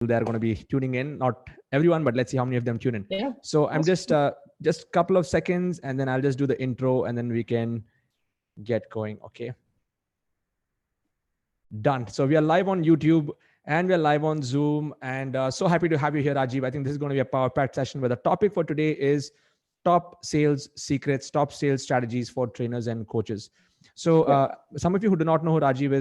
they're going to be tuning in. Not everyone, but let's see how many of them tune in. Yeah. So I'm just a couple of seconds, and then I'll just do the intro, and then we can get going. Okay. Done. So we are live on YouTube and we are live on Zoom, and so happy to have you here, Rajiv. I think this is going to be a power packed session where the topic for today is top sales secrets, top sales strategies for trainers and coaches. So some of you who do not know who Rajiv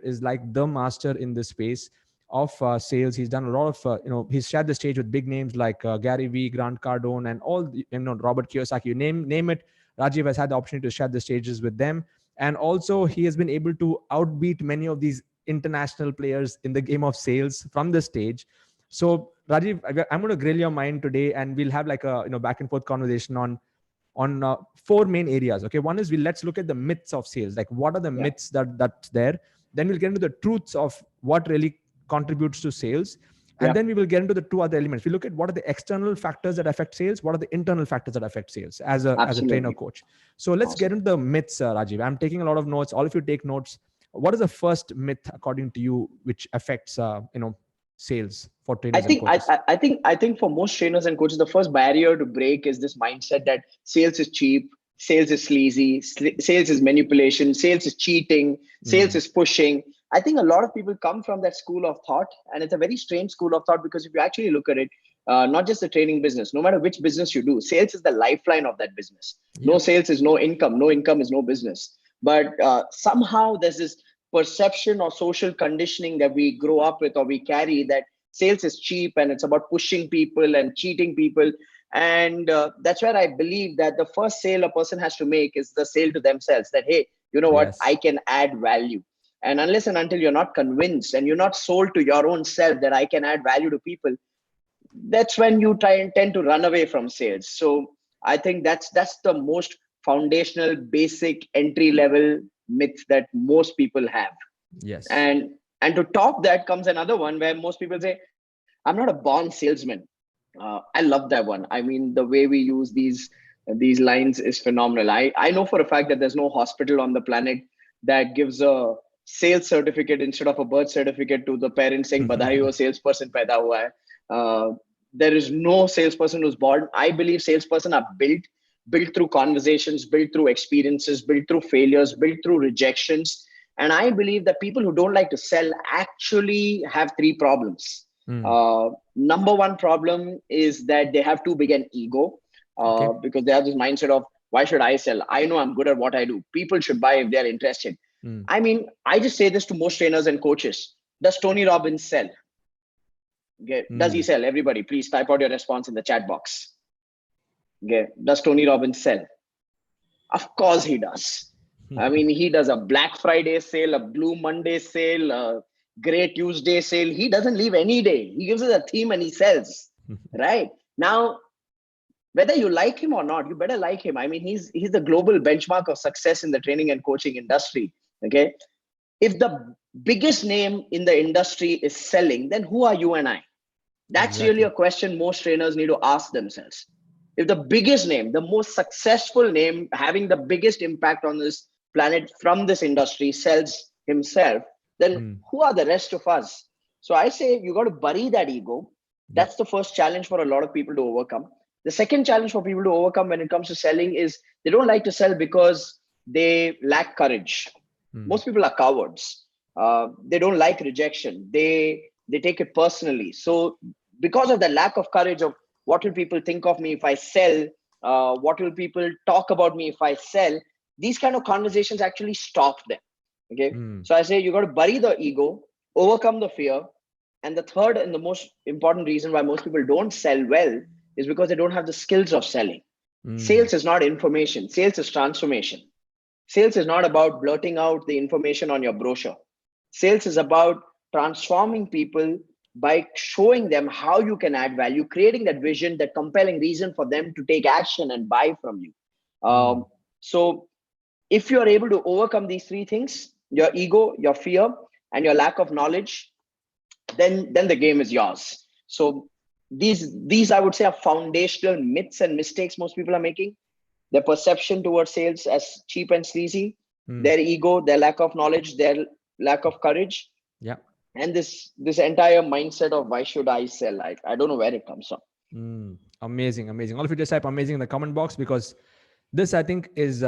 is like the master in this space of sales. He's done a lot of, he's shared the stage with big names like Gary Vee, Grant Cardone, and all, Robert Kiyosaki, you name it. Rajiv has had the opportunity to share the stages with them. And also he has been able to outbeat many of these international players in the game of sales from the stage. So Rajiv, I'm going to grill your mind today, and we'll have like a back and forth conversation on four main areas. Okay, one is let's look at the myths of sales. Like, what are the myths that's there? Then we'll get into the truths of what really contributes to sales. And then we will get into the two other elements. We look at what are the external factors that affect sales, what are the internal factors that affect sales as a trainer coach. So let's get into the myths, Rajiv. I'm taking a lot of notes. All of you take notes. What is the first myth according to you which affects sales for trainers and coaches? I think for most trainers and coaches, the first barrier to break is this mindset that sales is cheap, sales is sleazy, sales is manipulation, sales is cheating, sales is pushing. I think a lot of people come from that school of thought, and it's a very strange school of thought, because if you actually look at it, not just the training business, no matter which business you do, sales is the lifeline of that business. No sales is no income. No income is no business. But somehow there's this perception or social conditioning that we grow up with or we carry, that sales is cheap and it's about pushing people and cheating people. And that's where I believe that the first sale a person has to make is the sale to themselves, that, hey, you know what, I can add value. And unless and until you're not convinced and you're not sold to your own self that I can add value to people, that's when you tend to run away from sales. So I think that's the most foundational, basic, entry level myth that most people have. Yes. And to top that comes another one where most people say, I'm not a born salesman. I love that one. I mean, the way we use these lines is phenomenal. I know for a fact that there's no hospital on the planet that gives a sales certificate instead of a birth certificate to the parents saying badhai ho salesperson paida hua hai. There is no salesperson who's born. I believe salesperson are built through conversations, built through experiences, built through failures, built through rejections. And I believe that people who don't like to sell actually have three problems. Number one problem is that they have too big an ego, because they have this mindset of, why should I sell? I know I'm good at what I do. People should buy if they're interested. I mean, I just say this to most trainers and coaches. Does Tony Robbins sell? Okay. Does he sell? Everybody, please type out your response in the chat box. Okay. Does Tony Robbins sell? Of course he does. I mean, he does a Black Friday sale, a Blue Monday sale, a Great Tuesday sale. He doesn't leave any day. He gives us a theme and he sells. Right? Now, whether you like him or not, you better like him. I mean, he's the global benchmark of success in the training and coaching industry. Okay. If the biggest name in the industry is selling, then who are you and I? That's really a question most trainers need to ask themselves. If the biggest name, the most successful name, having the biggest impact on this planet from this industry sells himself, then who are the rest of us? So I say you got to bury that ego. That's the first challenge for a lot of people to overcome. The second challenge for people to overcome when it comes to selling is they don't like to sell because they lack courage. Most people are cowards. They don't like rejection. They take it personally. So because of the lack of courage of what will people think of me if I sell, what will people talk about me if I sell, these kind of conversations actually stop them. Okay. So I say you got to bury the ego, overcome the fear. And the third and the most important reason why most people don't sell well is because they don't have the skills of selling. Sales is not information. Sales is transformation. Sales is not about blurting out the information on your brochure. Sales is about transforming people by showing them how you can add value, creating that vision, that compelling reason for them to take action and buy from you. So if you're able to overcome these three things, your ego, your fear, and your lack of knowledge, then the game is yours. So these I would say are foundational myths and mistakes most people are making. Their perception towards sales as cheap and sleazy, their ego, their lack of knowledge, their lack of courage. Yeah. And this entire mindset of why should I sell, I don't know where it comes from. Amazing, amazing. All of you just type amazing in the comment box, because this, I think, is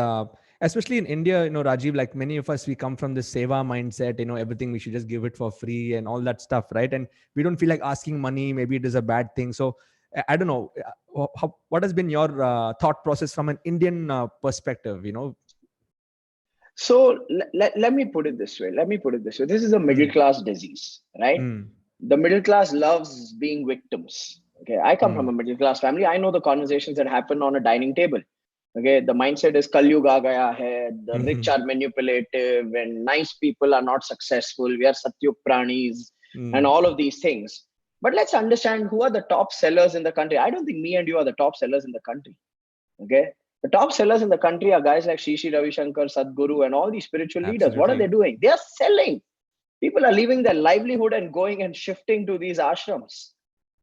especially in India, Rajiv, like many of us, we come from this seva mindset, everything we should just give it for free and all that stuff, right? And we don't feel like asking money. Maybe it is a bad thing. So I don't know. What has been your thought process from an Indian perspective, So let me put it this way. This is a middle Mm, class disease, right? mm, The middle class loves being victims. Okay. I come from mm, a middle class family. I know the conversations that happen on a dining table. Okay. The mindset is Kal Yug aa gaya hai. The rich mhm, are manipulative and nice people are not successful. We are Satyug Pranis and mm. all of these things. But let's understand who are the top sellers in the country. I don't think me and you are the top sellers in the country. Okay. The top sellers in the country are guys like Shishi Ravi Shankar, Sadhguru, and all these spiritual leaders. What are they Absolutely. doing? They are selling. People are leaving their livelihood and going and shifting to these ashrams.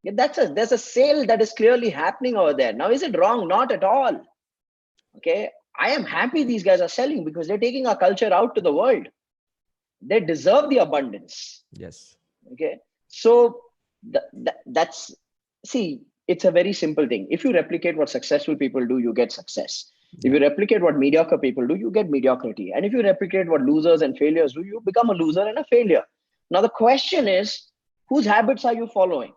Yeah, there's a sale that is clearly happening over there. Now, is it wrong? Not at all. Okay. I am happy these guys are selling because they're taking our culture out to the world. They deserve the abundance. Yes. Okay. So that's, see, it's a very simple thing. If you replicate what successful people do, you get success. If Yeah. you replicate what mediocre people do, you get mediocrity. And if you replicate what losers and failures do, you become a loser and a failure. Now the question is, whose habits are you following?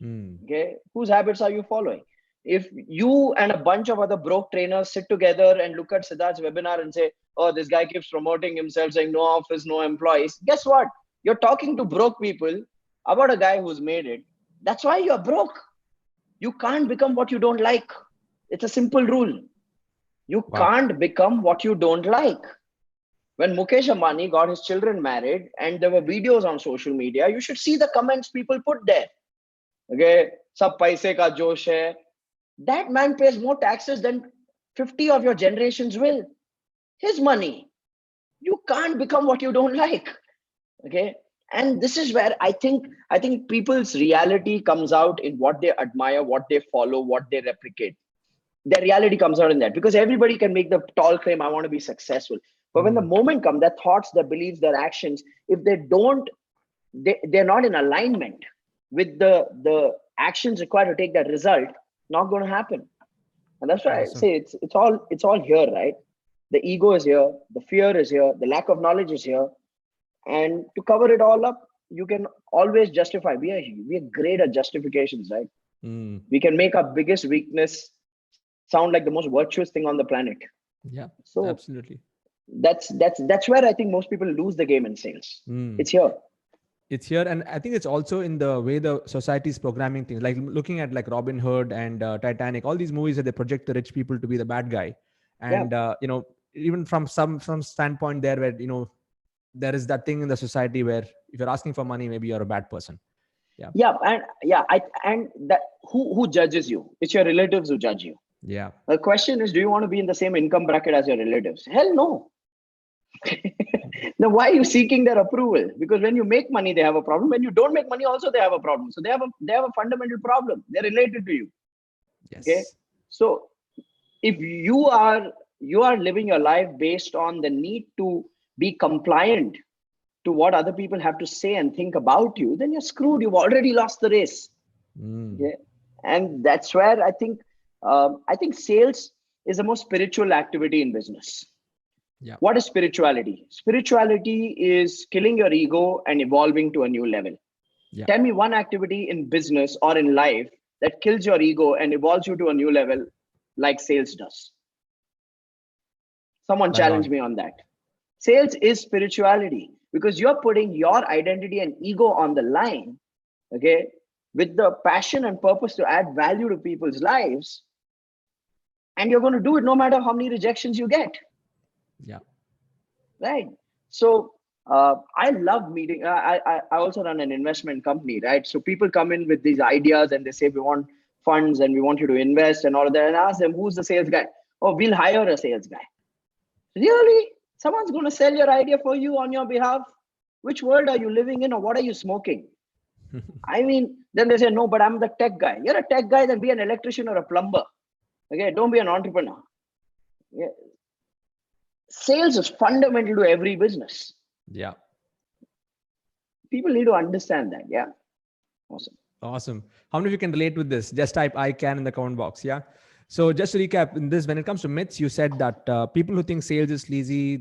Mm. Okay, whose habits are you following? If you and a bunch of other broke trainers sit together and look at Siddharth's webinar and say, oh, this guy keeps promoting himself, saying no office, no employees, guess what? You're talking to broke people about a guy who's made it. That's why you're broke. You can't become what you don't like. It's a simple rule. You Wow. can't become what you don't like. When Mukesh Ambani got his children married and there were videos on social media, you should see the comments people put there. Okay, sab paise ka josh hai. That man pays more taxes than 50 of your generations will. His money. You can't become what you don't like. Okay. And this is where I think people's reality comes out in what they admire, what they follow, what they replicate. Their reality comes out in that, because everybody can make the tall claim, I want to be successful. But when the Mm. moment comes, their thoughts, their beliefs, their actions, if they don't, they're not in alignment with the actions required to take that result, not going to happen. And that's why I Awesome. say it's all here, right? The ego is here, the fear is here, the lack of knowledge is here. And to cover it all up, you can always justify. We are great at justifications, right? Mm. We can make our biggest weakness sound like the most virtuous thing on the planet. Yeah, So absolutely. that's where I think most people lose the game in sales. Mm. It's here. It's here, and I think it's also in the way the society is programming things, like looking at like Robin Hood and Titanic, all these movies that they project the rich people to be the bad guy. Yeah. And even from some standpoint there, where there is that thing in the society where if you're asking for money, maybe you're a bad person. Yeah. Yeah. And yeah, and that who judges you? It's your relatives who judge you. Yeah. The question is, do you want to be in the same income bracket as your relatives? Hell no. Now, why are you seeking their approval? Because when you make money, they have a problem. When you don't make money, also they have a problem. So they have a fundamental problem. They're related to you. Okay. Yes. So if you are living your life based on the need to be compliant to what other people have to say and think about you, then you're screwed. You've already lost the race. Mm. Okay. And that's where I think sales is the most spiritual activity in business. Yeah. What is spirituality? Spirituality is killing your ego and evolving to a new level. Yeah. Tell me one activity in business or in life that kills your ego and evolves you to a new level, like sales does. Someone Bang challenge on. me on that. Sales is spirituality because you're putting your identity and ego on the line, okay, with the passion and purpose to add value to people's lives. And you're going to do it no matter how many rejections you get. Yeah. Right. So I love meeting. I also run an investment company, right? So people come in with these ideas and they say, we want funds and we want you to invest and all of that. And I ask them, who's the sales guy? Oh, we'll hire a sales guy. Really? Someone's going to sell your idea for you on your behalf? Which world are you living in, or what are you smoking? I mean, then they say, no, but I'm the tech guy. You're a tech guy, then be an electrician or a plumber. Okay, don't be an entrepreneur. Yeah. Sales is fundamental to every business. Yeah. People need to understand that. Yeah. Awesome. Awesome. How many of you can relate with this? Just type I can in the comment box. Yeah. So just to recap in this, when it comes to myths, you said that people who think sales is sleazy,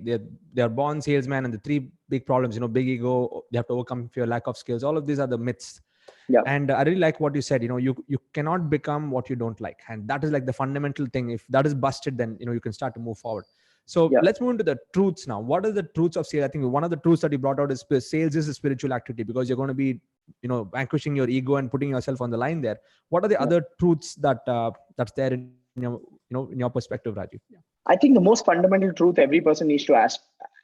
they're born salesmen, and the three big problems, big ego, they have to overcome fear, lack of skills. All of these are the myths. Yeah. And I really like what you said. You cannot become what you don't like, and that is like the fundamental thing. If that is busted, then you can start to move forward. So let's move into the truths now. What are the truths of sales? I think one of the truths that you brought out is sales is a spiritual activity, because you're going to be vanquishing your ego and putting yourself on the line there. What are the other truths that's there in in your perspective, Rajiv? Yeah. I think the most fundamental truth every person needs to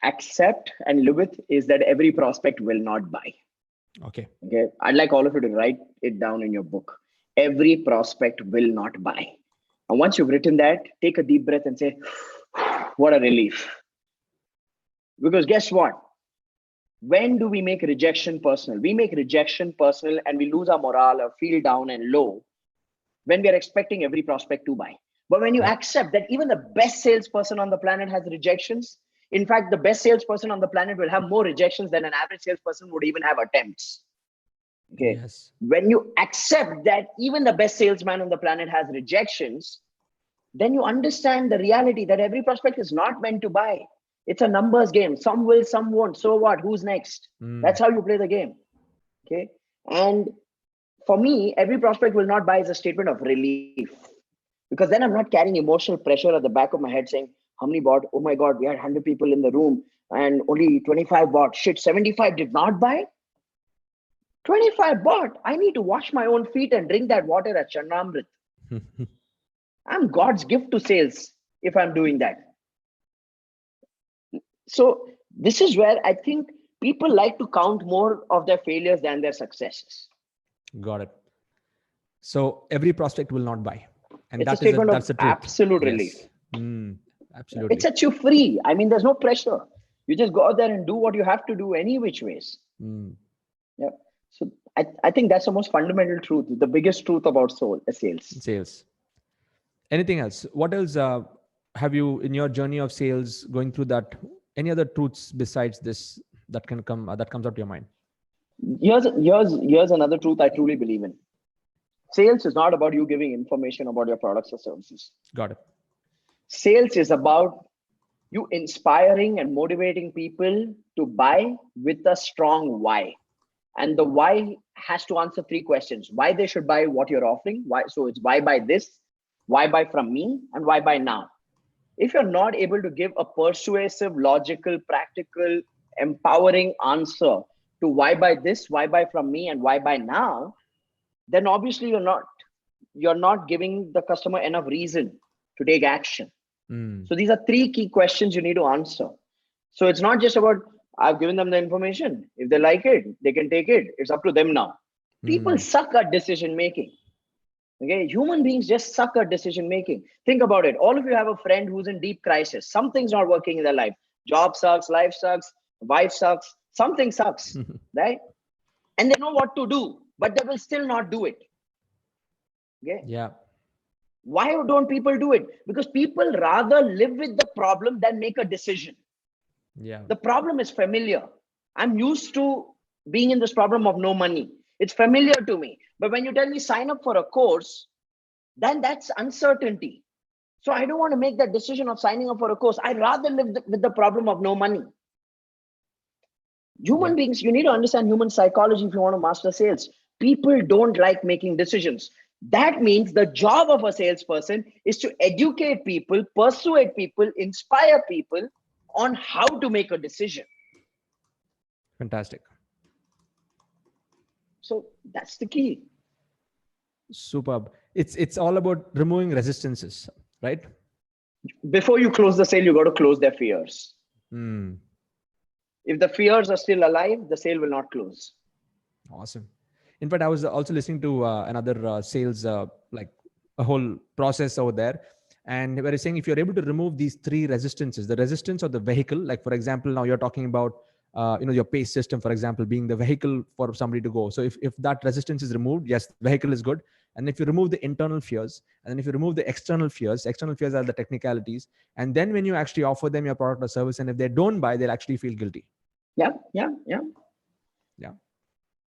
accept and live with is that every prospect will not buy. Okay. I'd like all of you to write it down in your book. Every prospect will not buy. And once you've written that, take a deep breath and say, what a relief. Because guess what? When do we make rejection personal? We make rejection personal and we lose our morale or feel down and low when we are expecting every prospect to buy. But when you accept that even the best salesperson on the planet has rejections, in fact, the best salesperson on the planet will have more rejections than an average salesperson would even have attempts. Okay. Yes. When you accept that even the best salesman on the planet has rejections, then you understand the reality that every prospect is not meant to buy. It's a numbers game. Some will, some won't. So what? Who's next? That's how you play the game. Okay. And for me, every prospect will not buy is a statement of relief, because then I'm not carrying emotional pressure at the back of my head saying, how many bought? Oh my God, we had 100 people in the room and only 25 bought. Shit, 75 did not buy. 25 bought. I need to wash my own feet and drink that water at Chanramrit. I'm God's gift to sales if I'm doing that. So this is where I think people like to count more of their failures than their successes. Got it. So every prospect will not buy. And it's a statement that's the of truth. Absolute relief. Absolutely. It sets you free. I mean, there's no pressure. You just go out there and do what you have to do any which ways. Yeah. So I think that's the most fundamental truth, the biggest truth about sales. Anything else? What else have you in your journey of sales going through that? Any other truths besides this that comes out to your mind? Here's another truth I truly believe in. Sales is not about you giving information about your products or services. Got it. Sales is about you inspiring and motivating people to buy with a strong why. And the why has to answer three questions. Why they should buy what you're offering. Why? So it's why buy this, why buy from me, and why buy now. If you're not able to give a persuasive, logical, practical, empowering answer to why buy this, why buy from me, and why buy now, then obviously you're not giving the customer enough reason to take action. So these are three key questions you need to answer. So it's not just about, I've given them the information. If they like it, they can take it. It's up to them now. People suck at decision making. Okay, human beings just suck at decision making. Think about it. All of you have a friend who's in deep crisis. Something's not working in their life. Job sucks, life sucks, wife sucks, something sucks, right? And they know what to do, but they will still not do it. Okay. Yeah. Why don't people do it? Because people rather live with the problem than make a decision. Yeah. The problem is familiar. I'm used to being in this problem of no money. It's familiar to me. But when you tell me sign up for a course, then that's uncertainty. So I don't want to make that decision of signing up for a course. I'd rather live with the problem of no money. Human beings, you need to understand human psychology if you want to master sales. People don't like making decisions. That means the job of a salesperson is to educate people, persuade people, inspire people on how to make a decision. Fantastic. So that's the key. Superb. It's all about removing resistances, right? Before you close the sale, you got to close their fears. If the fears are still alive, the sale will not close. Awesome. In fact, I was also listening to another sales, like a whole process over there. And where he's saying, if you're able to remove these three resistances, the resistance of the vehicle, like for example, now you're talking about, your pace system, for example, being the vehicle for somebody to go. So if that resistance is removed, yes, the vehicle is good. And if you remove the internal fears, and then if you remove the external fears are the technicalities. And then when you actually offer them your product or service, and if they don't buy, they'll actually feel guilty. Yeah. Yeah.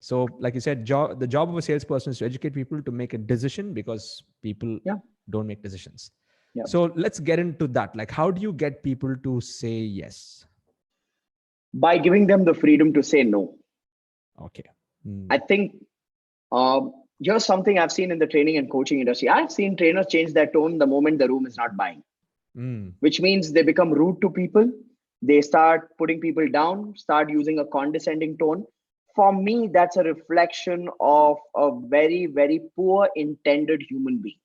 So, like you said, the job of a salesperson is to educate people to make a decision, because people Yeah. don't make decisions. Yeah. So let's get into that. Like, how do you get people to say yes? By giving them the freedom to say no. Okay. I think here's something I've seen in the training and coaching industry. I've seen trainers change their tone the moment the room is not buying, which means they become rude to people. They start putting people down, start using a condescending tone. For me, that's a reflection of a very, very poor intended human being.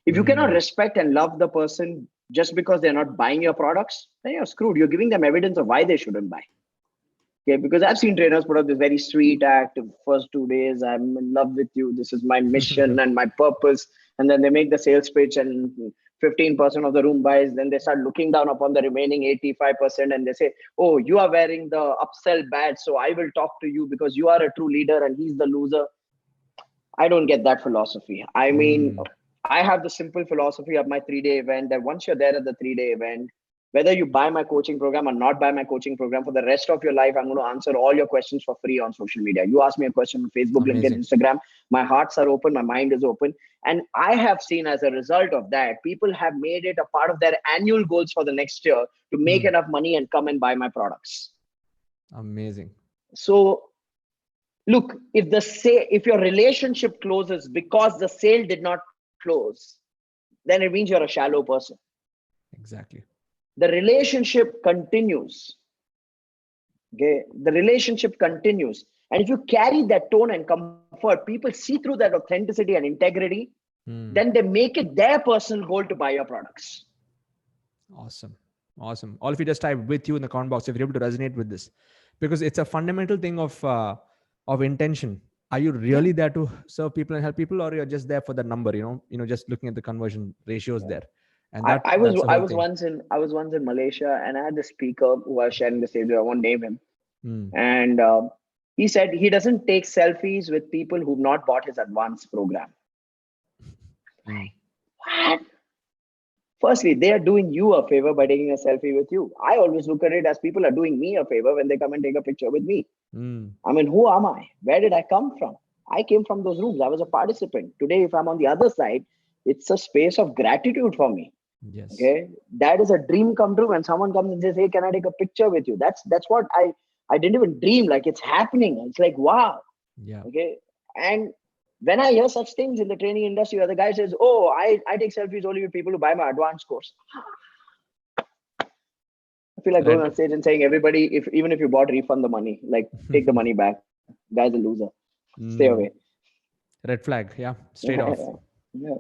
If you cannot respect and love the person just because they're not buying your products, then you're screwed. You're giving them evidence of why they shouldn't buy. Okay, because I've seen trainers put up this very sweet act. First 2 days, I'm in love with you. This is my mission and my purpose. And then they make the sales pitch, and 15% of the room buys. Then they start looking down upon the remaining 85%, and they say, "Oh, you are wearing the upsell badge, so I will talk to you because you are a true leader and he's the loser." I don't get that philosophy. I mean, I have the simple philosophy of my 3-day event that once you're there at the 3-day event, whether you buy my coaching program or not buy my coaching program, for the rest of your life, I'm going to answer all your questions for free on social media. You ask me a question on Facebook, LinkedIn, Amazing. Instagram, my hearts are open, my mind is open. And I have seen as a result of that, people have made it a part of their annual goals for the next year to make enough money and come and buy my products. Amazing. So look, if your relationship closes because the sale did not close, then it means you're a shallow person. Exactly. The relationship continues. Okay, the relationship continues, and if you carry that tone and comfort, people see through that authenticity and integrity. Then they make it their personal goal to buy your products. Awesome. Awesome. All of you just type with you in the comment box if you're able to resonate with this, because it's a fundamental thing of intention. Are you really there to serve people and help people, or you're just there for the number? Just looking at the conversion ratios there, and that's the I whole was thing. once in Malaysia, and I had the speaker who was sharing the stage. I won't name him, and he said he doesn't take selfies with people who've not bought his advance program. What? Firstly, they are doing you a favor by taking a selfie with you. I always look at it as people are doing me a favor when they come and take a picture with me. I mean, who am I? Where did I come from? I came from those rooms. I was a participant. Today, if I'm on the other side, it's a space of gratitude for me. Yes. Okay. That is a dream come true when someone comes and says, "Hey, can I take a picture with you?" That's what I didn't even dream. Like, it's happening. It's like, wow. Yeah. Okay. And when I hear such things in the training industry where the guy says, "Oh, I take selfies only with people who buy my advanced course," I feel like going on stage and saying, "Everybody, even if you bought, refund the money. Like, take the money back. Guy's a loser. Stay away." Red flag. Yeah. Straight off. Yeah.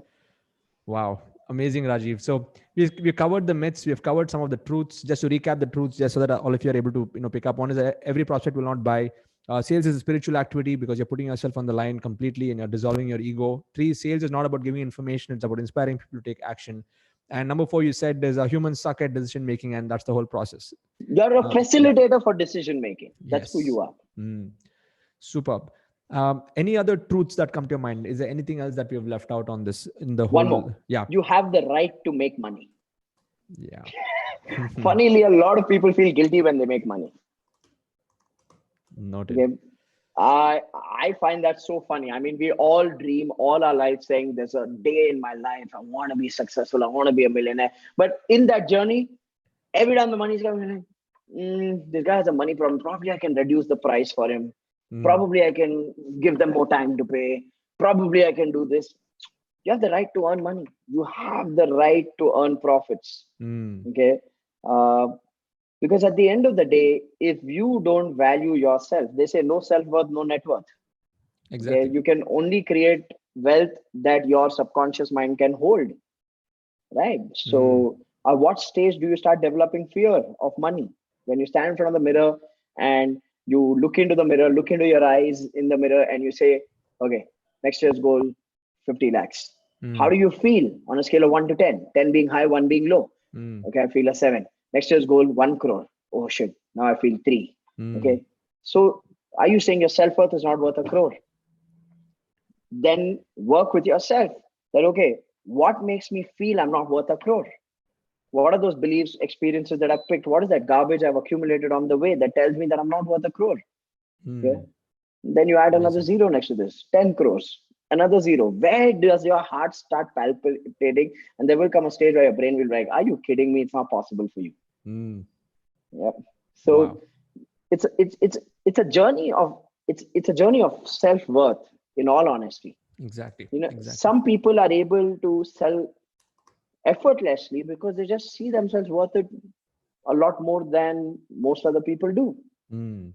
Wow. Amazing, Rajiv. So we've covered the myths. We've covered some of the truths. Just to recap the truths, just so that all of you are able to pick up. One is that every prospect will not buy. Sales is a spiritual activity because you're putting yourself on the line completely and you're dissolving your ego. 3, sales is not about giving information. It's about inspiring people to take action. And number 4, you said there's a human suck at decision making, and that's the whole process. You're a facilitator for decision making. That's who you are. Superb. Any other truths that come to your mind? Is there anything else that we have left out on this in the One whole? more. Yeah. You have the right to make money. Yeah. Funnily, a lot of people feel guilty when they make money. Noted. Okay. I find that so funny. I mean, we all dream all our life saying there's a day in my life I want to be successful, I want to be a millionaire. But in that journey, every time the money is coming, this guy has a money problem. Probably I can reduce the price for him. Probably I can give them more time to pay. Probably I can do this. You have the right to earn money. You have the right to earn profits. Okay. Because at the end of the day, if you don't value yourself, they say no self-worth, no net worth. Exactly. Okay? You can only create wealth that your subconscious mind can hold. Right. So at what stage do you start developing fear of money? When you stand in front of the mirror and you look into the mirror, look into your eyes in the mirror, and you say, "Okay, next year's goal, 50 lakhs. How do you feel on a scale of 1 to 10? 10 being high, 1 being low. Okay, I feel a 7. Next year's goal, 1 crore. Oh shit, now I feel 3. Okay. So are you saying your self-worth is not worth a crore? Then work with yourself. That, okay, what makes me feel I'm not worth a crore? What are those beliefs, experiences that I've picked? What is that garbage I've accumulated on the way that tells me that I'm not worth a crore? Okay? Then you add another Amazing. zero next to this, 10 crores, another zero. Where does your heart start palpitating? And there will come a stage where your brain will be like, are you kidding me? It's not possible for you. Mm. Yep. Wow. So it's a journey of it's a journey of self-worth, in all honesty. Exactly. You know, Exactly. some people are able to sell effortlessly because they just see themselves worth it a lot more than most other people do. Mm.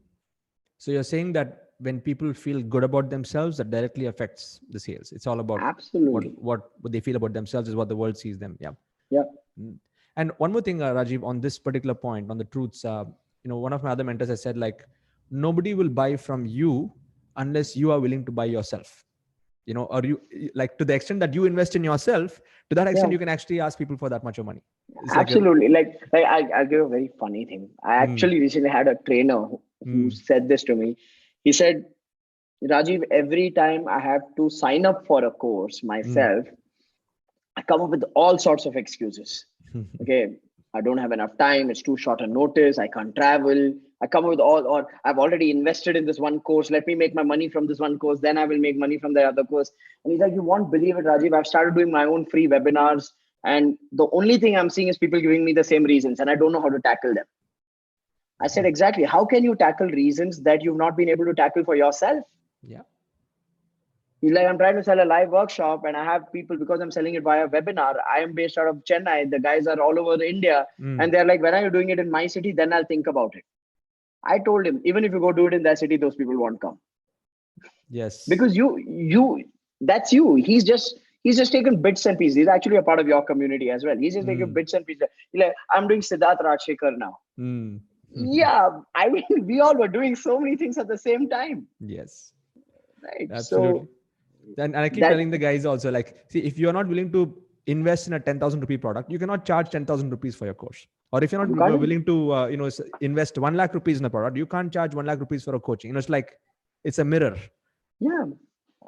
So you're saying that when people feel good about themselves, that directly affects the sales. It's all about Absolutely. what they feel about themselves is what the world sees them. Yeah. Yeah. Mm. And one more thing, Rajiv, on this particular point, on the truths, one of my other mentors has said, like, nobody will buy from you unless you are willing to buy yourself. Or you, like, to the extent that you invest in yourself, to that Yeah. extent you can actually ask people for that much of money. It's like a Absolutely. Like I'll give a very funny thing. I mm, actually recently had a trainer who mm, said this to me. He said, Rajiv, every time I have to sign up for a course mm. myself, I come up with all sorts of excuses. Okay, I don't have enough time. It's too short a notice. I can't travel. I come up with or I've already invested in this one course. Let me make my money from this one course. Then I will make money from the other course. And he's like, you won't believe it, Rajiv. I've started doing my own free webinars. And the only thing I'm seeing is people giving me the same reasons. And I don't know how to tackle them. I said, exactly. How can you tackle reasons that you've not been able to tackle for yourself? Yeah. He's like, I'm trying to sell a live workshop and I have people because I'm selling it via webinar. I am based out of Chennai. The guys are all over India. Mm. And they're like, when are you doing it in my city? Then I'll think about it. I told him, even if you go do it in that city, those people won't come. Yes. Because that's you. He's just taken bits and pieces. He's actually a part of your community as well. He's just taking Mm. bits and pieces. He's like, I'm doing Siddharth Rajshekar now. Mm. Yeah, I mean, we all were doing so many things at the same time. Yes. Right. Absolutely. So And I keep that, telling the guys also, like, see, if you're not willing to invest in a 10,000 rupee product, you cannot charge 10,000 rupees for your course. Or if you're you not can't, willing to, invest 1 lakh rupees in a product, you can't charge 1 lakh rupees for a coaching. It's like, it's a mirror. yeah.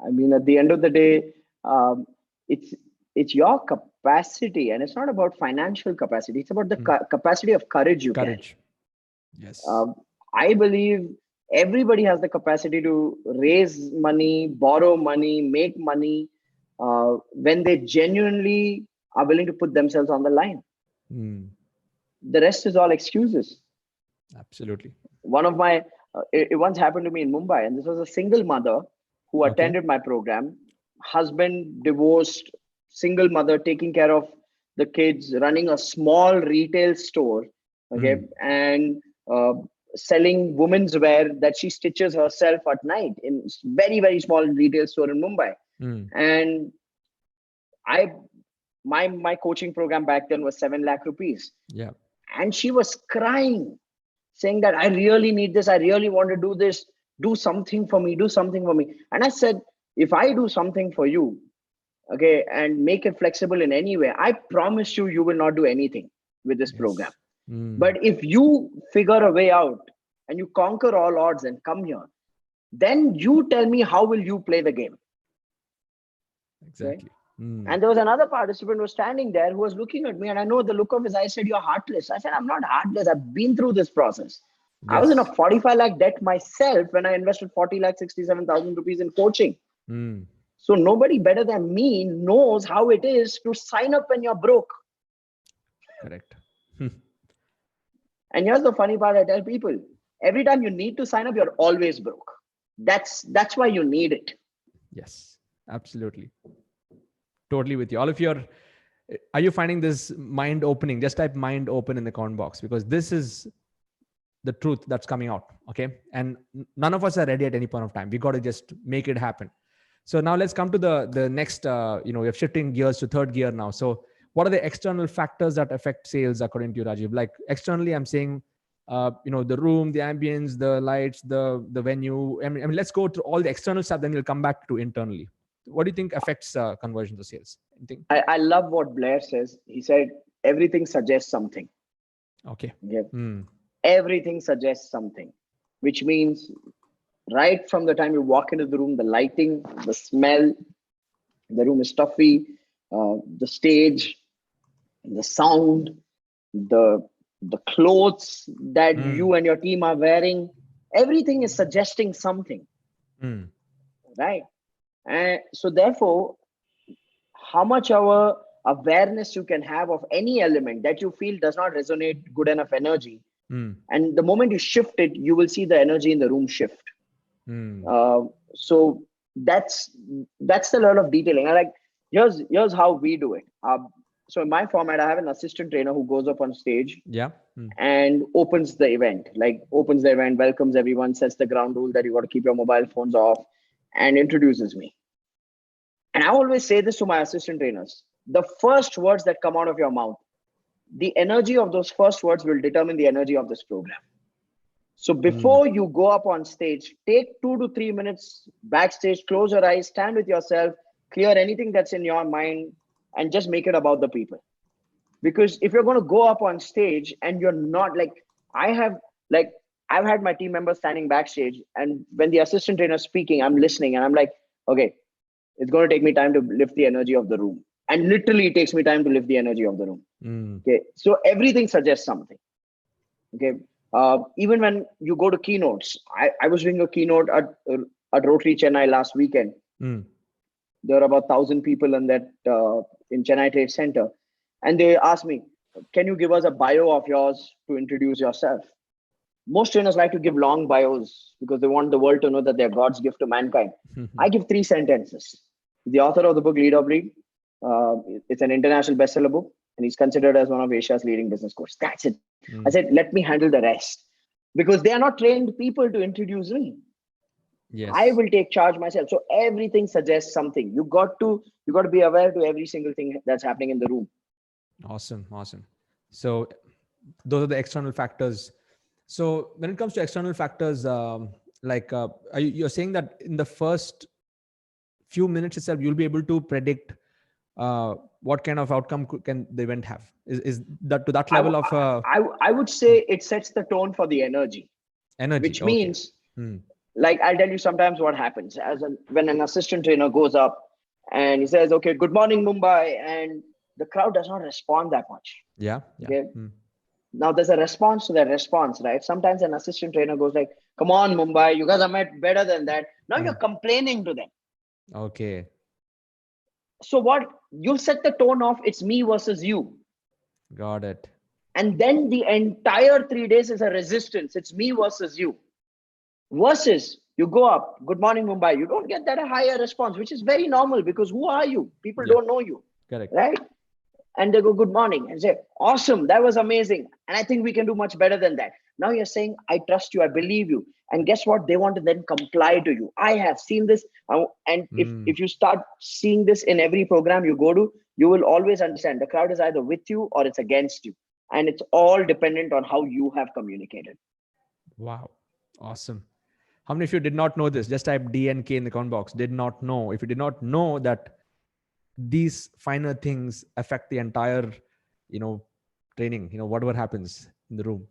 I mean, at the end of the day, um, it's it's your capacity, and it's not about financial capacity. It's about the Mm. capacity of courage you carry. Courage. Yes. Um, I believe everybody has the capacity to raise money, borrow money, make money when they genuinely are willing to put themselves on the line. Mm. The rest is all excuses. Absolutely. One of my it once happened to me in Mumbai, and this was a single mother who Okay. attended my program. Husband divorced, single mother taking care of the kids, running a small retail store, okay, Mm. and uh, selling women's wear that she stitches herself at night in very small retail store in Mumbai. Mm. And I my coaching program back then was 7 lakh rupees, Yeah. and she was crying saying that I really need this. I really want to do this. Do something for me. Do something for me. And I said, if I do something for you, okay, and make it flexible in any way, I promise you, you will not do anything with this program. Yes. Mm. But if you figure a way out and you conquer all odds and come here, then you tell me how will you play the game. Okay. Exactly. Mm. And there was another participant who was standing there who was looking at me, and I know the look of his eyes said, "You're heartless." I said, "I'm not heartless. I've been through this process. I was in a Yes. 45 lakh debt myself when I invested 40 lakh 67,000 rupees in coaching. Mm. So nobody better than me knows how it is to sign up when you're broke." Correct. And here's the funny part: I tell people, every time you need to sign up, you're always broke. That's why you need it. Yes. Absolutely. Totally with you. All of your, are you finding this mind opening? Just type mind open in the comment box, because this is the truth that's coming out. Okay. And none of us are ready at any point of time. We got to just make it happen. So now let's come to the next, we're shifting gears to third gear now. So what are the external factors that affect sales according to you, Rajiv? Like externally, I'm saying, the room, the ambience, the lights, the venue. I mean, let's go through all the external stuff, then we'll come back to internally. What do you think affects conversion to sales? Anything? I love what Blair says. He said, everything suggests something. Okay. Yeah. Hmm. Everything suggests something, which means right from the time you walk into the room, the lighting, the smell, the room is stuffy, the stage, the sound, the clothes that Hmm. you and your team are wearing, everything is suggesting something. Mm. right? And so therefore, how much our awareness you can have of any element that you feel does not resonate good enough energy, Mm. and the moment you shift it, you will see the energy in the room shift. Mm. So that's the level of detailing. And like, here's how we do it. So in my format, I have an assistant trainer who goes up on stage Yeah. Mm. and opens the event, welcomes everyone, sets the ground rule that you got to keep your mobile phones off, and introduces me. And I always say this to my assistant trainers: the first words that come out of your mouth, the energy of those first words will determine the energy of this program. So Mm. before you go up on stage, take 2 to 3 minutes backstage, close your eyes, stand with yourself, clear anything that's in your mind, and just make it about the people. Because if you're going to go up on stage and you're not like, I have, like, I've had my team members standing backstage, and when the assistant trainer is speaking, I'm listening and I'm like, okay, it's going to take me time to lift the energy of the room. And literally, it takes me time to lift the energy of the room. Mm. Okay. So everything suggests something. Okay. Even when you go to keynotes, I was doing a keynote at Rotary Chennai last weekend. Mm. There were about 1,000 people in that in Chennai Trade Center, and they asked me, "Can you give us a bio of yours to introduce yourself?" Most trainers like to give long bios because they want the world to know that they're God's gift to mankind. I give 3 sentences. The author of the book Lead or Bleed. It's an international bestseller book, and he's considered as one of Asia's leading business coaches. That's it. I Mm. said, let me handle the rest because they are not trained people to introduce me. I Yes. will take charge myself. So everything suggests something. You got to be aware to every single thing that's happening in the room. Awesome. Awesome. So those are the external factors. So when it comes to external factors, like you're saying that in the first few minutes itself, you'll be able to predict what kind of outcome can the event have. Is that to that I, level of I would say it sets the tone for the energy, energy? which Okay. means, Hmm. like, I'll tell you sometimes what happens when an assistant trainer goes up and he says, okay, good morning, Mumbai. And the crowd does not respond that much. Yeah. Yeah. Okay. Hmm. Now there's a response to that response, right? Sometimes an assistant trainer goes like, come on, Mumbai, you guys are much better than that. Now Hmm. you're complaining to them. Okay. So what you'll set the tone of it's me versus you. Got it. And then the entire 3 days is a resistance. It's me versus you. Versus you go up, good morning, Mumbai. You don't get that a higher response, which is very normal because who are you? People Yeah. don't know you, Correct. right? And they go, good morning, and say, awesome, that was amazing. And I think we can do much better than that. Now you're saying, I trust you, I believe you. And guess what? They want to then comply to you. I have seen this. And Hmm. if you start seeing this in every program you go to, you will always understand the crowd is either with you or it's against you. And it's all dependent on how you have communicated. Wow. Awesome. How many of you did not know this? Just type D and K in the comment box. Did not know. If you did not know that these finer things affect the entire, you know, training, whatever happens in the room.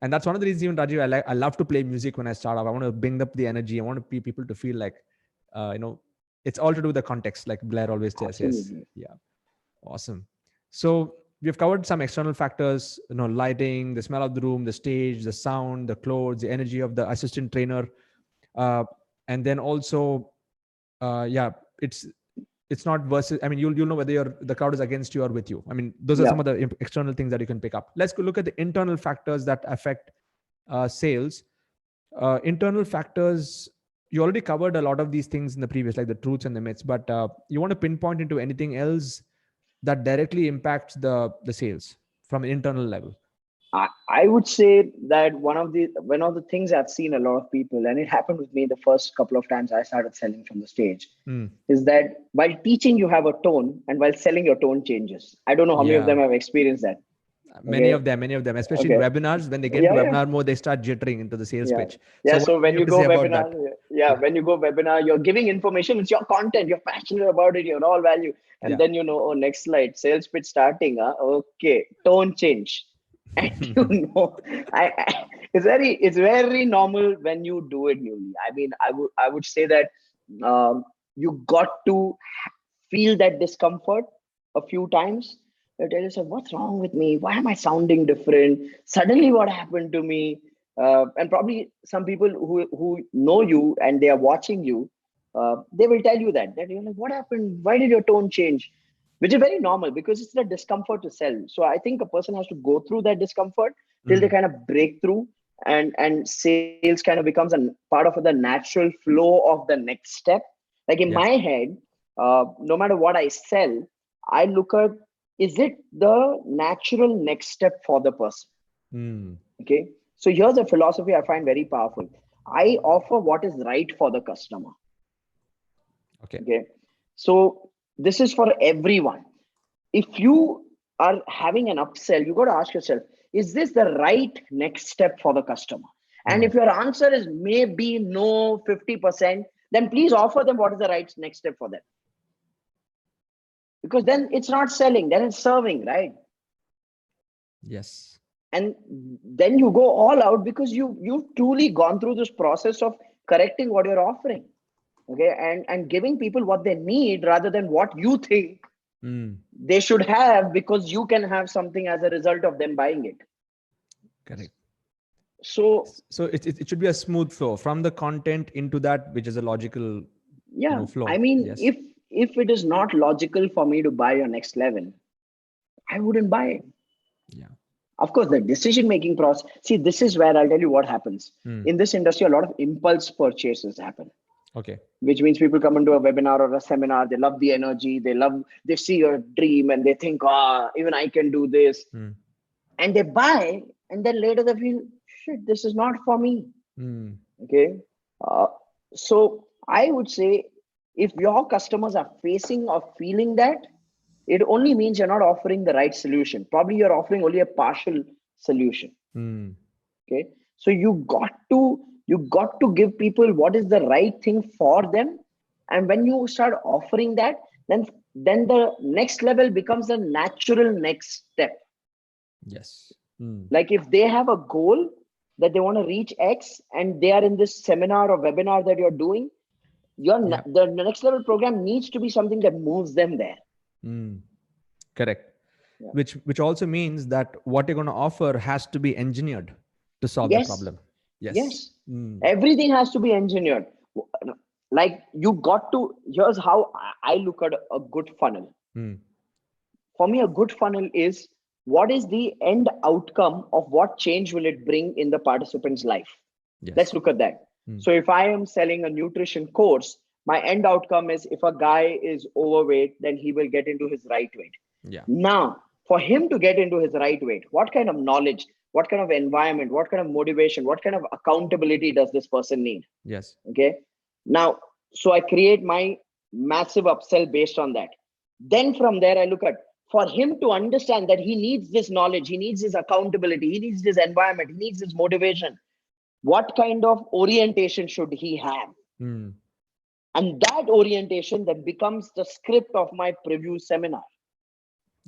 And that's one of the reasons, even Rajiv, I love to play music when I start off. I want to bring up the energy. I want to people to feel like, uh, you know, it's all to do with the context, like Blair always says. Absolutely. Yeah. Awesome. So we've covered some external factors, lighting, the smell of the room, the stage, the sound, the clothes, the energy of the assistant trainer. And then also, yeah, it's not versus. I mean, you'll know whether the crowd is against you or with you. I mean, those are Yeah. some of the external things that you can pick up. Let's go look at the internal factors that affect sales. Internal factors, you already covered a lot of these things in the previous, like the truths and the myths, but you want to pinpoint into anything else that directly impacts the sales from an internal level? I would say that one of the things I've seen a lot of people, and it happened with me the first couple of times I started selling from the stage, Mm. is that while teaching you have a tone, and while selling your tone changes. I don't know how many of Yeah. them have experienced that. Many Okay. of them, especially in Okay. webinars, when they get into Yeah. Yeah. webinar mode, they start jittering into the sales Yeah. pitch. Yeah. So what So do when you have you to go say about webinar, that? yeah, Yeah. when you go webinar, you're giving information. It's your content. You're passionate about it. You're all value. And Yeah. then oh, next slide, sales pitch starting. Okay, tone change. And it's very normal when you do it newly. I mean, I would say that you got to feel that discomfort a few times. You tell yourself, what's wrong with me? Why am I sounding different? Suddenly, what happened to me? and probably some people who know you and they are watching you, they will tell you that you're like, what happened? Why did your tone change? Which is very normal because it's the discomfort to sell. So I think a person has to go through that discomfort till they Mm. kind of break through, and sales kind of becomes a part of the natural flow of the next step. Like in my Yes. head, no matter what I sell, I look at, is it the natural next step for the person? Mm. Okay. So here's a philosophy I find very powerful. I offer what is right for the customer. Okay. Okay. So this is for everyone. If you are having an upsell, you got to ask yourself, is this the right next step for the customer? And Mm. if your answer is maybe no, 50%, then please offer them what is the right next step for them. Because then it's not selling, then it's serving, right? Yes. And then you go all out because you've truly gone through this process of correcting what you're offering. Okay. And giving people what they need rather than what you think Mm. they should have, because you can have something as a result of them buying it. Correct. So So it should be a smooth flow from the content into that, which is a logical, yeah, I flow. mean, Yes. if it is not logical for me to buy your next level, I wouldn't buy it. Yeah. Of course, the decision making process. See, this is where I'll tell you what happens Mm. in this industry. A lot of impulse purchases happen, Okay. which means people come into a webinar or a seminar. They love the energy. They see your dream and they think, even I can do this, Mm. and they buy, and then later they feel, shit, this is not for me. Mm. Okay. Uh, so I would say, if your customers are facing or feeling that, it only means you're not offering the right solution. Probably you're offering only a partial solution. Mm. Okay. So you got to give people what is the right thing for them. And when you start offering that, then the next level becomes the natural next step. Yes. Mm. Like if they have a goal that they want to reach X and they are in this seminar or webinar that you're doing, Yeah. the next level program needs to be something that moves them there. Mm. Correct. Yeah. Which also means that what you're going to offer has to be engineered to solve the Yes. problem. Yes. Yes. Mm. Everything has to be engineered. Like you got to, here's how I look at a good funnel. Mm. For me, a good funnel is, what is the end outcome of what change will it bring in the participant's life? Let's Yes. look at that. Mm. So if I am selling a nutrition course, my end outcome is, if a guy is overweight, then he will get into his right weight. Yeah. Now, for him to get into his right weight, what kind of knowledge, what kind of environment, what kind of motivation, what kind of accountability does this person need? Yes. Okay. Now, so I create my massive upsell based on that. Then from there, I look at, for him to understand that he needs this knowledge, he needs his accountability, he needs this environment, he needs his motivation. What kind of orientation should he have? Mm. And that orientation then becomes the script of my preview seminar.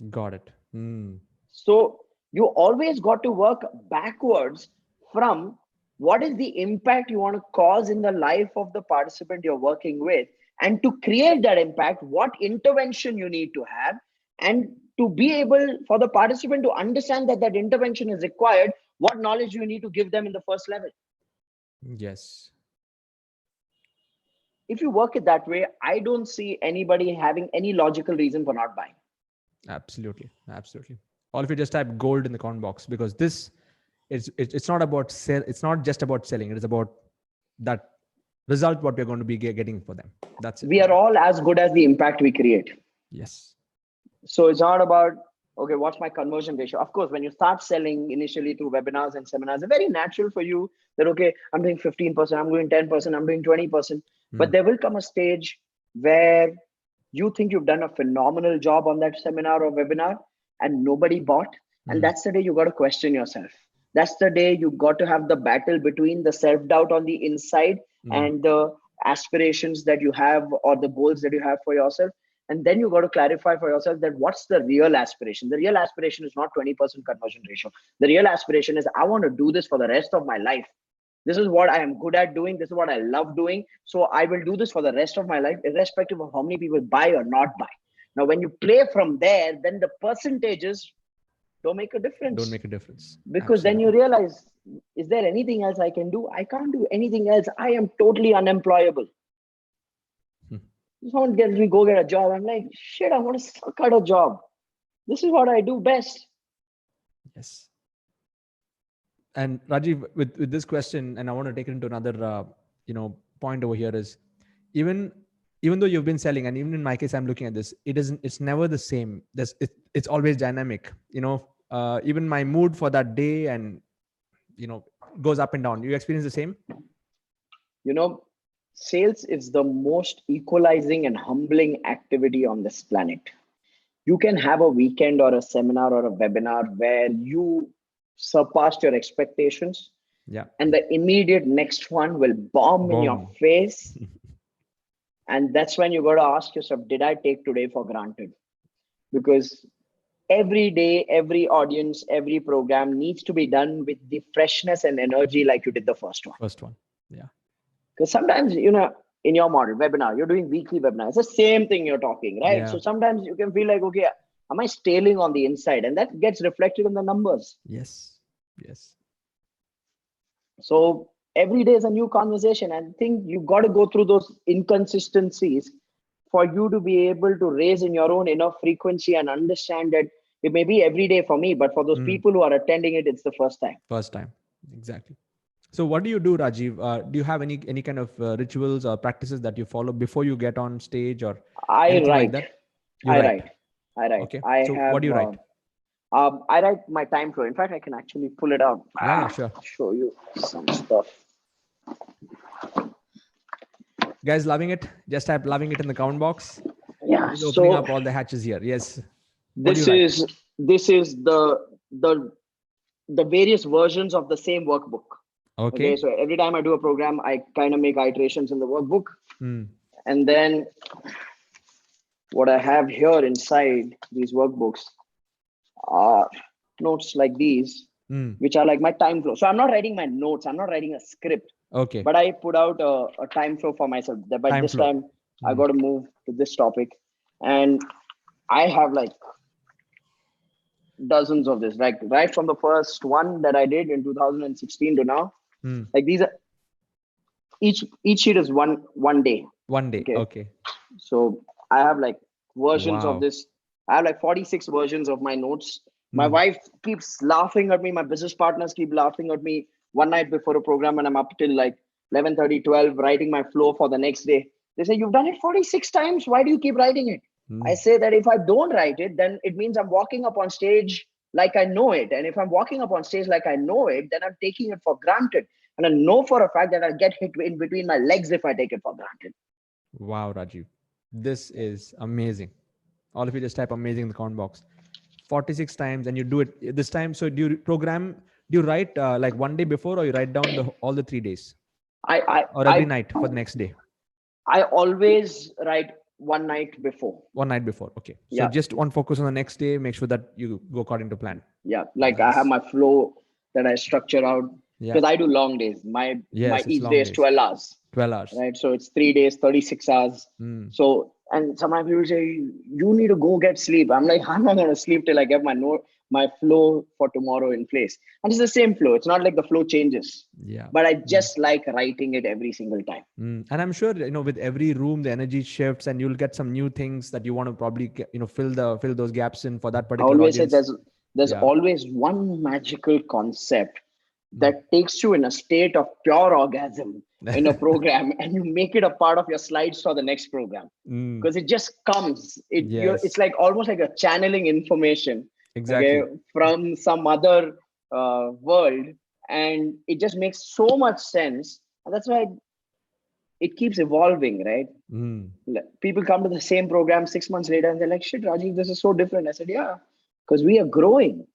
Got it. Mm. So you always got to work backwards from, what is the impact you want to cause in the life of the participant you're working with, and to create that impact, what intervention you need to have, and to be able for the participant to understand that that intervention is required, what knowledge you need to give them in the first level. Yes. If you work it that way, I don't see anybody having any logical reason for not buying. Absolutely. Absolutely. Or if you just type gold in the comment box, because this it's not about sell. It's not just about selling. It is about that result what we're going to be getting for them. That's it. We are all as good as the impact we create. Yes. So it's not about, okay, what's my conversion ratio? Of course, when you start selling initially through webinars and seminars, it's very natural for you that, okay, I'm doing 15%, I'm doing 10%, I'm doing 20%. But Mm. there will come a stage where you think you've done a phenomenal job on that seminar or webinar and nobody bought. And Mm. that's the day you got to question yourself. That's the day you got to have the battle between the self-doubt on the inside Mm. and the aspirations that you have or the goals that you have for yourself. And then you got to clarify for yourself that what's the real aspiration. The real aspiration is not 20% conversion ratio. The real aspiration is, I want to do this for the rest of my life. This is what I am good at doing. This is what I love doing. So I will do this for the rest of my life, irrespective of how many people buy or not buy. Now, when you play from there, then the percentages don't make a Don't difference. make a difference. Because then you Absolutely. realize, is there anything else I can do? I can't do anything else. I am totally unemployable. Hmm. Someone gets me go get a job. I'm like, shit, I want to suck at a job. This is what I do best. Yes. And Rajiv, with this question, and I want to take it into another point over here is, even even though you've been selling, and even in my case, I'm looking at this, it's never the same. It's always dynamic. Even my mood for that day, and goes up and down. You experience the same? You know, sales is the most equalizing and humbling activity on this planet. You can have a weekend or a seminar or a webinar where you surpassed your expectations, Yeah. and the immediate next one will bomb in your Boom. face. And that's when you got to ask yourself, did I take today for granted? Because every day, every audience, every program needs to be done with the freshness and energy like you did the first one. First one. Yeah. Because sometimes, in your model, webinar, you're doing weekly webinars. It's the same thing you're talking, right? Yeah. So sometimes you can feel like, okay, am I staling on the inside? And that gets reflected in the numbers. Yes. Yes. So every day is a new conversation. I think you got to go through those inconsistencies for you to be able to raise in your own enough frequency and understand that it may be every day for me, but for those Mm. people who are attending it, it's the first time. First time. Exactly. So what do you do, Rajiv? Do you have any kind of rituals or practices that you follow before you get on stage or I anything like write. that? You I write. write. I write. Okay. I So what have. do you write? I write my time flow. In fact, I can actually pull it out. Yeah, sure. Show you some stuff. Guys, loving it? Just type loving it in the comment box. Yeah. He's opening So up all the hatches here. Yes. What do you this write? is this is the various versions of the same workbook. Okay. Okay. So every time I do a program, I kind of make iterations in the workbook, Mm. and then what I have here inside these workbooks are notes like these, Mm. which are like my time flow. So I'm not writing my notes. I'm not writing a script. Okay. But I put out a time flow for myself. But Time this flow. time I Mm. got to move to this topic, and I have like dozens of this. Like right from the first one that I did in 2016 to now. Mm. Like these are each sheet is one day. One day. Okay, Okay. so I have like versions of Wow. this. I have like 46 versions of my notes. My Mm. wife keeps laughing at me. My business partners keep laughing at me one night before a program, and I'm up till like 11:30, 12 writing my flow for the next day. They say, you've done it 46 times. Why do you keep writing it? I Mm. say that if I don't write it, then it means I'm walking up on stage like I know it. And if I'm walking up on stage like I know it, then I'm taking it for granted. And I know for a fact that I'll get hit in between my legs if I take it for granted. Wow, Rajiv. This is amazing. All of you just type amazing in the comment box. 46 times, and you do it this time. So do you write like one day before, or you write down all the 3 days, I I or every I night for the next day? I always write one night before. One night before. Okay. So Yeah, just one focus on the next day. Make sure that you go according to plan. yeah. Like I have Nice. my flow that I structure out Yeah. because I do long days. My Yes, it's each day long is days. 12 hours, 12 hours. right? So it's 3 days, 36 hours. Mm. So and sometimes people say you need to go get sleep. I'm like, I'm not gonna sleep till I get my flow for tomorrow in place. And it's the same flow. It's not like the flow changes. Yeah. But I Mm. just like writing it every single time. Mm. And I'm sure with every room the energy shifts, and you'll get some new things that you want to probably fill those gaps in for that I particular always say audience. there's Yeah. always one magical concept Mm. that takes you in a state of pure orgasm in a program, and you make it a part of your slides for the next program Mm. because it just comes. It's Yes. like almost like a channeling information, okay, Exactly. from some other world, and it just makes so much sense, and that's why it keeps evolving, right? Mm. People come to the same program 6 months later and they're like, shit, Rajiv, this is so different. I said, yeah, because we are growing.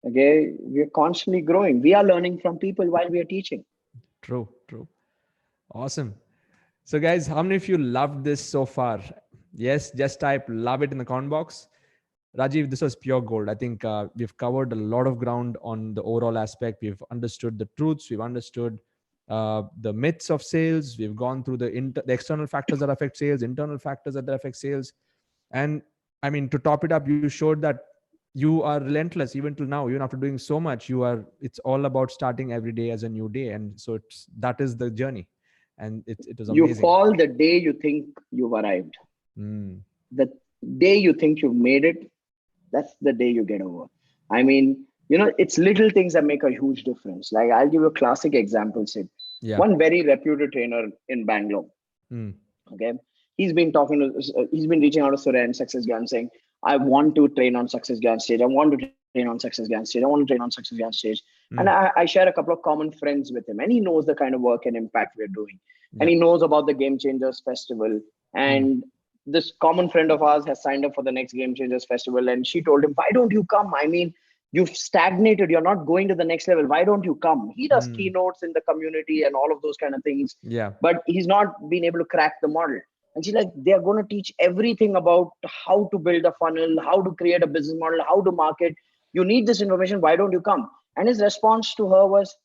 Okay. We are constantly growing. We are learning from people while we are teaching. True. True. Awesome. So, guys, how many of you loved this so far? Yes, just type love it in the comment box. Rajiv, this was pure gold. I think we've covered a lot of ground on the overall aspect. We've understood the truths. We've understood the myths of sales. We've gone through the external factors that affect sales, internal factors that affect sales. And I mean, to top it up, you showed that you are relentless even till now. Even after doing so much, it's all about starting every day as a new day. And so that is the journey. And it was You amazing. fall the day you think you've arrived. Mm. The day you think you've made it, that's the day you get over. I mean, it's little things that make a huge difference. Like, I'll give you a classic example, Sid. Yeah. One very reputed trainer in Bangalore. Mm. Okay. He's been reaching out to Surya and Success Gan saying, I want to train on Success Gan stage. I want to train on Success Gan stage. I want to train on Success Gan stage. And Mm. I share a couple of common friends with him, and he knows the kind of work and impact we're doing. And Yeah. he knows about the Gamechangers Festival. Mm. And this common friend of ours has signed up for the next Gamechangers Festival. And she told him, why don't you come? I mean, you've stagnated. You're not going to the next level. Why don't you come? He does Mm. keynotes in the community and all of those kind of things, Yeah. but he's not been able to crack the model. And she's like, they're going to teach everything about how to build a funnel, how to create a business model, how to market. You need this information. Why don't you come? And his response to her was,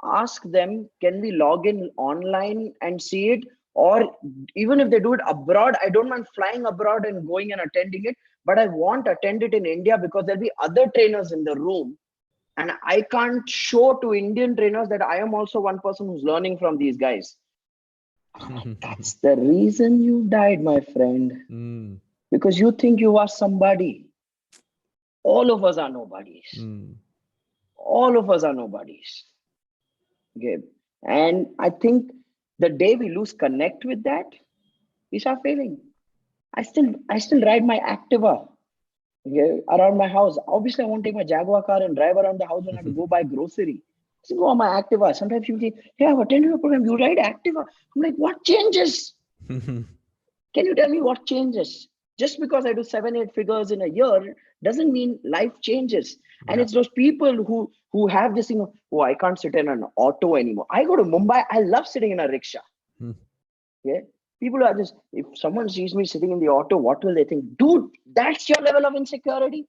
ask them, can we log in online and see it? Or even if they do it abroad, I don't mind flying abroad and going and attending it, but I won't attend it in India because there'll be other trainers in the room. And I can't show to Indian trainers that I am also one person who's learning from these guys. That's the reason you died, my friend. Mm. Because you think you are somebody. All of us are nobodies. Mm. All of us are nobodies. Okay. And I think the day we lose connect with that, we start failing. I still ride my Activa, okay, around my house. Obviously, I won't take my Jaguar car and drive around the house when I have to go buy grocery. I still go on my Activa. Sometimes people say, hey, I've attended a program. You ride Activa. I'm like, what changes? Can you tell me what changes? Just because I do 7, 8 figures in a year doesn't mean life changes. And Yeah. it's those people who have this thing of, oh, I can't sit in an auto anymore. I go to Mumbai, I love sitting in a rickshaw. Mm. Okay. People are just, if someone sees me sitting in the auto, what will they think? Dude, that's your level of insecurity.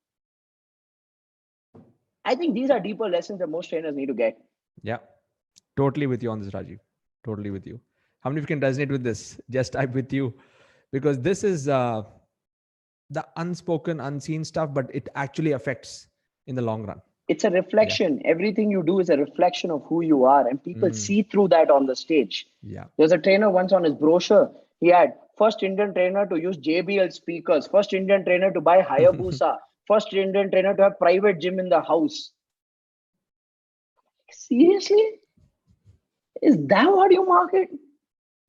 I think these are deeper lessons that most trainers need to get. Yeah. Totally with you on this, Rajiv. Totally with you. How many of you can resonate with this? Just type with you, because this is the unspoken, unseen stuff, but it actually affects in the long run. It's a Yeah. reflection. Everything you do is a reflection of who you are, and people Mm. see through that on the stage. Yeah. There's a trainer once on his brochure. He had first Indian trainer to use JBL speakers, first Indian trainer to buy Hayabusa, first Indian trainer to have private gym in the house. Seriously? Is that what you market?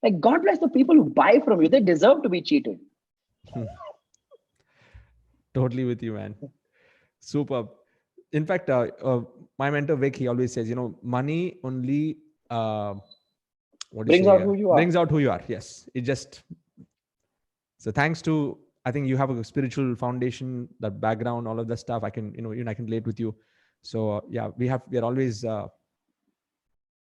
Like, God bless the people who buy from you. They deserve to be cheated. Totally with you, man. Superb. In fact, my mentor Vic, he always says, money only, what do you Brings say? out who you are. Brings out who you are. Yes. It just, so thanks to, I think you have a spiritual foundation, that background, all of that stuff. I can, I can relate with you. So yeah, we are always, I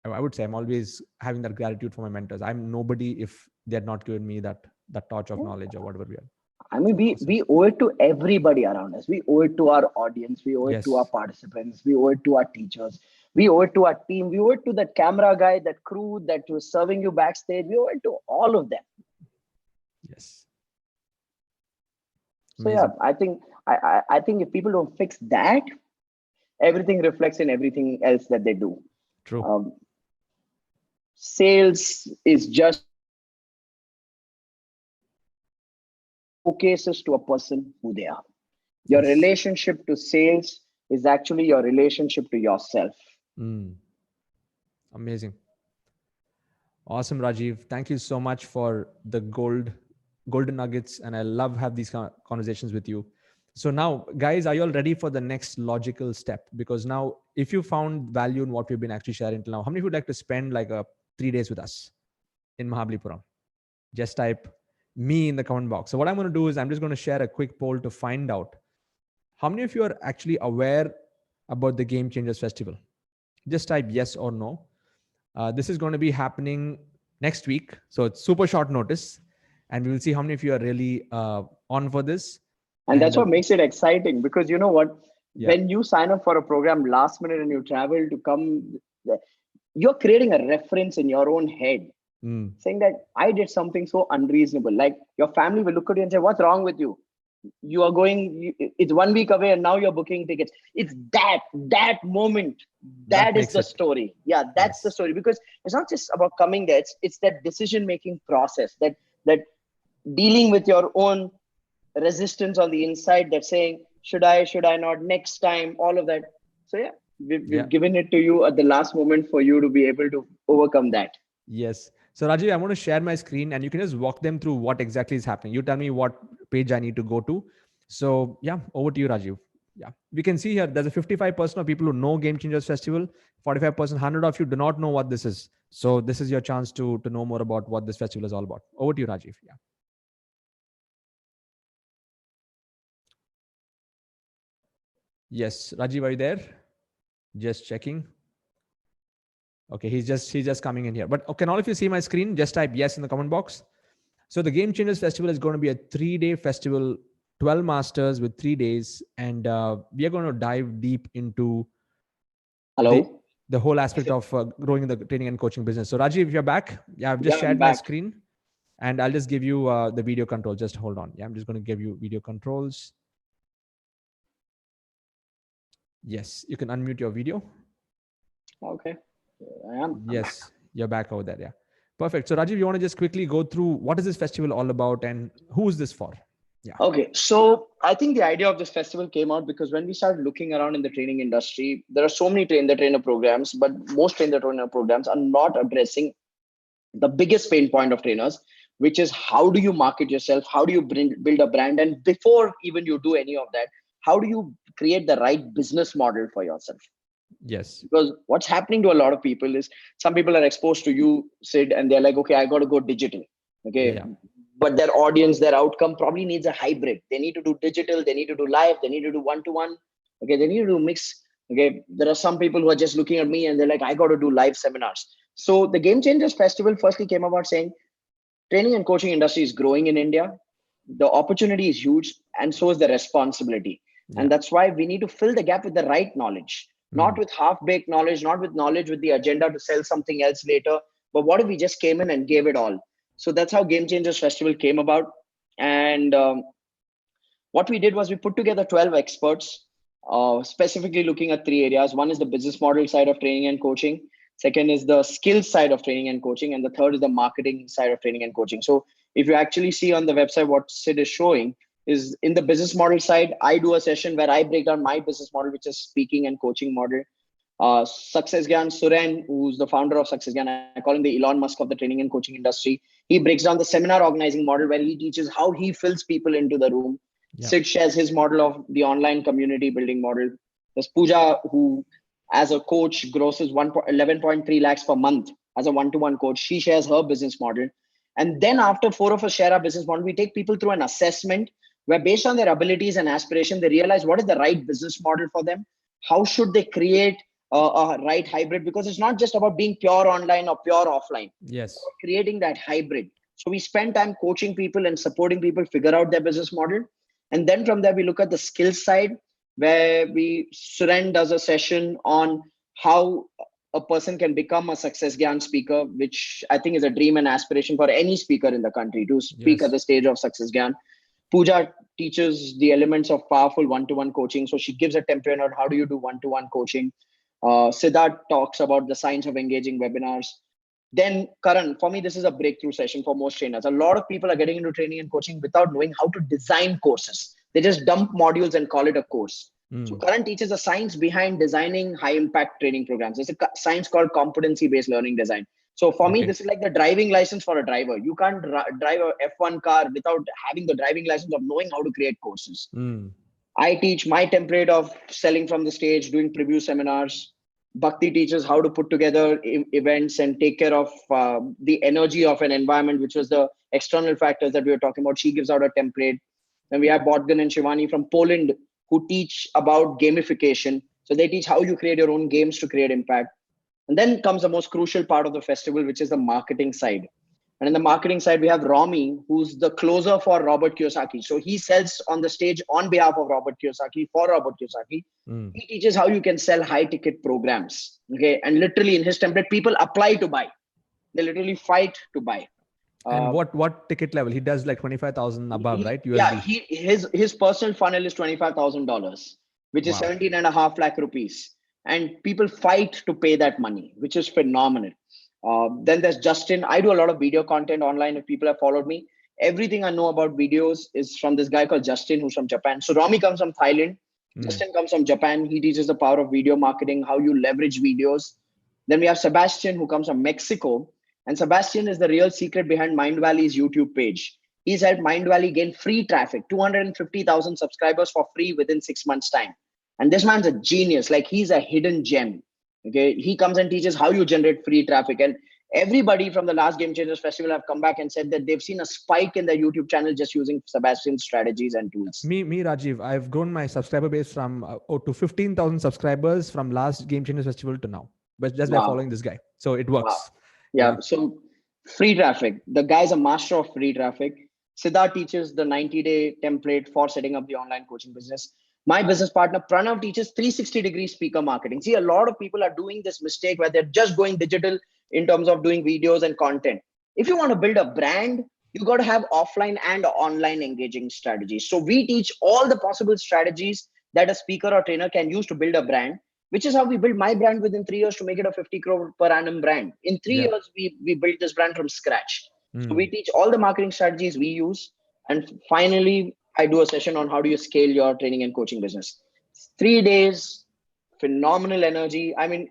would say I'm always having that gratitude for my mentors. I'm nobody if they're not given me that torch of knowledge or whatever we are. I mean, Awesome. we owe it to everybody around us. We owe it to our audience. We owe it to our Yes. participants. We owe it to our teachers. We owe it to our team. We owe it to that camera guy, that crew that was serving you backstage. We owe it to all of them. Yes. So yeah, Amazing. I think if people don't fix that, everything reflects in everything else that they do. True. Sales is just showcases to a person who they are. Your Yes. relationship to sales is actually your relationship to yourself. Mm. Amazing. Awesome, Rajiv. Thank you so much for the golden nuggets. And I love have these conversations with you. So now, guys, are you all ready for the next logical step? Because now, if you found value in what we've been actually sharing till now, how many would like to spend like 3 days with us in Mahabalipuram? Just type me in the comment box. So what I'm going to do is I'm just going to share a quick poll to find out how many of you are actually aware about the Gamechangers Festival. Just type yes or no. This is going to be happening next week. So it's super short notice. And we will see how many of you are really on for this. And that's what makes it exciting, because you know what? Yeah. When you sign up for a program last minute and you travel to come, you're creating a reference in your own head, saying that I did something so unreasonable. Like, your family will look at you and say, what's wrong with you? You are going, it's 1 week away and now you're booking tickets. It's that moment. That That is makes the it. story. Yeah, that's the Yes. story, because it's not just about coming there. It's that decision making process, that dealing with your own resistance on the inside, that saying, should I not, next time, all of that. So yeah, Yeah. we've given it to you at the last moment for you to be able to overcome that. Yes. So Rajiv, I'm going to share my screen and you can just walk them through what exactly is happening. You tell me what page I need to go to. So yeah, over to you, Rajiv. Yeah. We can see here there's a 55% of people who know Game Changers Festival, 45%, 100 of you do not know what this is. So this is your chance to know more about what this festival is all about. Over to you, Rajiv. Yeah. Yes. Rajiv, are you there? Just checking. Okay, he's just coming in here. But can all of you see my screen? Just type yes in the comment box. So the Game Changers Festival is going to be a 3-day festival, 12 masters with 3 days, and we are going to dive deep into the Hello. the whole aspect of growing in the training and coaching business. So Rajiv, if you're back, yeah, I've just Yeah, I'm shared my back. screen, and I'll just give you the video control. Just hold on. Yeah, I'm just going to give you video controls. Yes, you can unmute your video. Okay, I'm back. Yes, you're back over there. Yeah, perfect. So Rajiv, you want to just quickly go through what is this festival all about and who is this for? Yeah. Okay, so I think the idea of this festival came out because when we started looking around in the training industry, there are so many train the trainer programs, but most train the trainer programs are not addressing the biggest pain point of trainers, which is how do you market yourself? How do you build a brand? And before even you do any of that, how do you create the right business model for yourself? Yes. Because what's happening to a lot of people is some people are exposed to you, Sid, and they're like, okay, I got to go digital. Okay. Yeah. But their audience, their outcome probably needs a hybrid. They need to do digital, they need to do live, they need to do one-to-one. Okay. They need to do mix. Okay. There are some people who are just looking at me and they're like, I got to do live seminars. So the Game Changers Festival firstly came about saying training and coaching industry is growing in India. The opportunity is huge, and so is the responsibility. Yeah. And that's why we need to fill the gap with the right knowledge, not with half-baked knowledge, not with knowledge with the agenda to sell something else later. But what if we just came in and gave it all? So that's how Game Changers Festival came about. And what we did was we put together 12 experts, specifically looking at three areas. One is the business model side of training and coaching. Second is the skills side of training and coaching. And the third is the marketing side of training and coaching. So if you actually see on the website, what Sid is showing is in the business model side, I do a session where I break down my business model, which is speaking and coaching model. Success Gyan Suren, who's the founder of Success Gyan, I call him the Elon Musk of the training and coaching industry. He breaks down the seminar organizing model where he teaches how he fills people into the room. Yeah. Sidz shares his model of the online community building model. There's Pooja, who as a coach grosses 11.3 lakhs per month as a one-to-one coach. She shares her business model. And then after four of us share our business model, we take people through an assessment where based on their abilities and aspiration, they realize what is the right business model for them. How should they create a right hybrid? Because it's not just about being pure online or pure offline. Yes. Creating that hybrid. So we spend time coaching people and supporting people figure out their business model. And then from there, we look at the skills side where Suren does a session on how a person can become a Success Gyan speaker, which I think is a dream and aspiration for any speaker in the country to speak at Yes. the stage of Success Gyan. Pooja teaches the elements of powerful one-to-one coaching. So she gives a template on how do you do one-to-one coaching. Siddharth talks about the science of engaging webinars. Then Karan, for me, this is a breakthrough session for most trainers. A lot of people are getting into training and coaching without knowing how to design courses. They just dump modules and call it a course. So Karan teaches the science behind designing high impact training programs. It's a science called competency based learning design. So for me, this is like the driving license for a driver. You can't drive a F1 car without having the driving license of knowing how to create courses. I teach my template of selling from the stage, doing preview seminars. Bhakti teaches how to put together events and take care of the energy of an environment, which was the external factors that we were talking about. She gives out a template. Then we have Botgan and Shivani from Poland who teach about gamification. So they teach how you create your own games to create impact. And then comes the most crucial part of the festival, which is the marketing side. And in the marketing side, we have Romy, who's the closer for Robert Kiyosaki. So he sells on the stage on behalf of Robert Kiyosaki for Robert Kiyosaki. He teaches how you can sell high ticket programs. Okay. And literally in his template, people apply to buy. They literally fight to buy. And what ticket level? He does like 25,000 above, right? Yeah, USD. his personal funnel is $25,000, which is Wow. 17.5 lakh rupees, and people fight to pay that money, which is phenomenal. Then there's Justin. I do a lot of video content online. If people have followed me, everything I know about videos is from this guy called Justin, who's from Japan. So Romy comes from Thailand. Justin comes from Japan. He teaches the power of video marketing, how you leverage videos. Then we have Sebastian, who comes from Mexico. And Sebastian is the real secret behind Mind Valley's YouTube page. He's helped Mind Valley gain free traffic, 250,000 subscribers for free within 6 months' time. And this man's a genius. Like, he's a hidden gem. Okay. He comes and teaches how you generate free traffic. And everybody from the last Gamechangers Festival have come back and said that they've seen a spike in their YouTube channel just using Sebastian's strategies and tools. Me, Rajiv, I've grown my subscriber base from to 15,000 subscribers from last Gamechangers Festival to now, but just by following this guy. So it works. Wow. Yeah. So free traffic. The guy's a master of free traffic. Siddharth teaches the 90-day template for setting up the online coaching business. My business partner, Pranav, teaches 360-degree speaker marketing. See, a lot of people are doing this mistake where they're just going digital in terms of doing videos and content. If you want to build a brand, you got to have offline and online engaging strategies. So we teach all the possible strategies that a speaker or trainer can use to build a brand, which is how we built my brand within 3 years to make it a 50 crore per annum brand. In 3 years, we built this brand from scratch. So we teach all the marketing strategies we use. And finally, I do a session on how do you scale your training and coaching business. 3 days, phenomenal energy. I mean,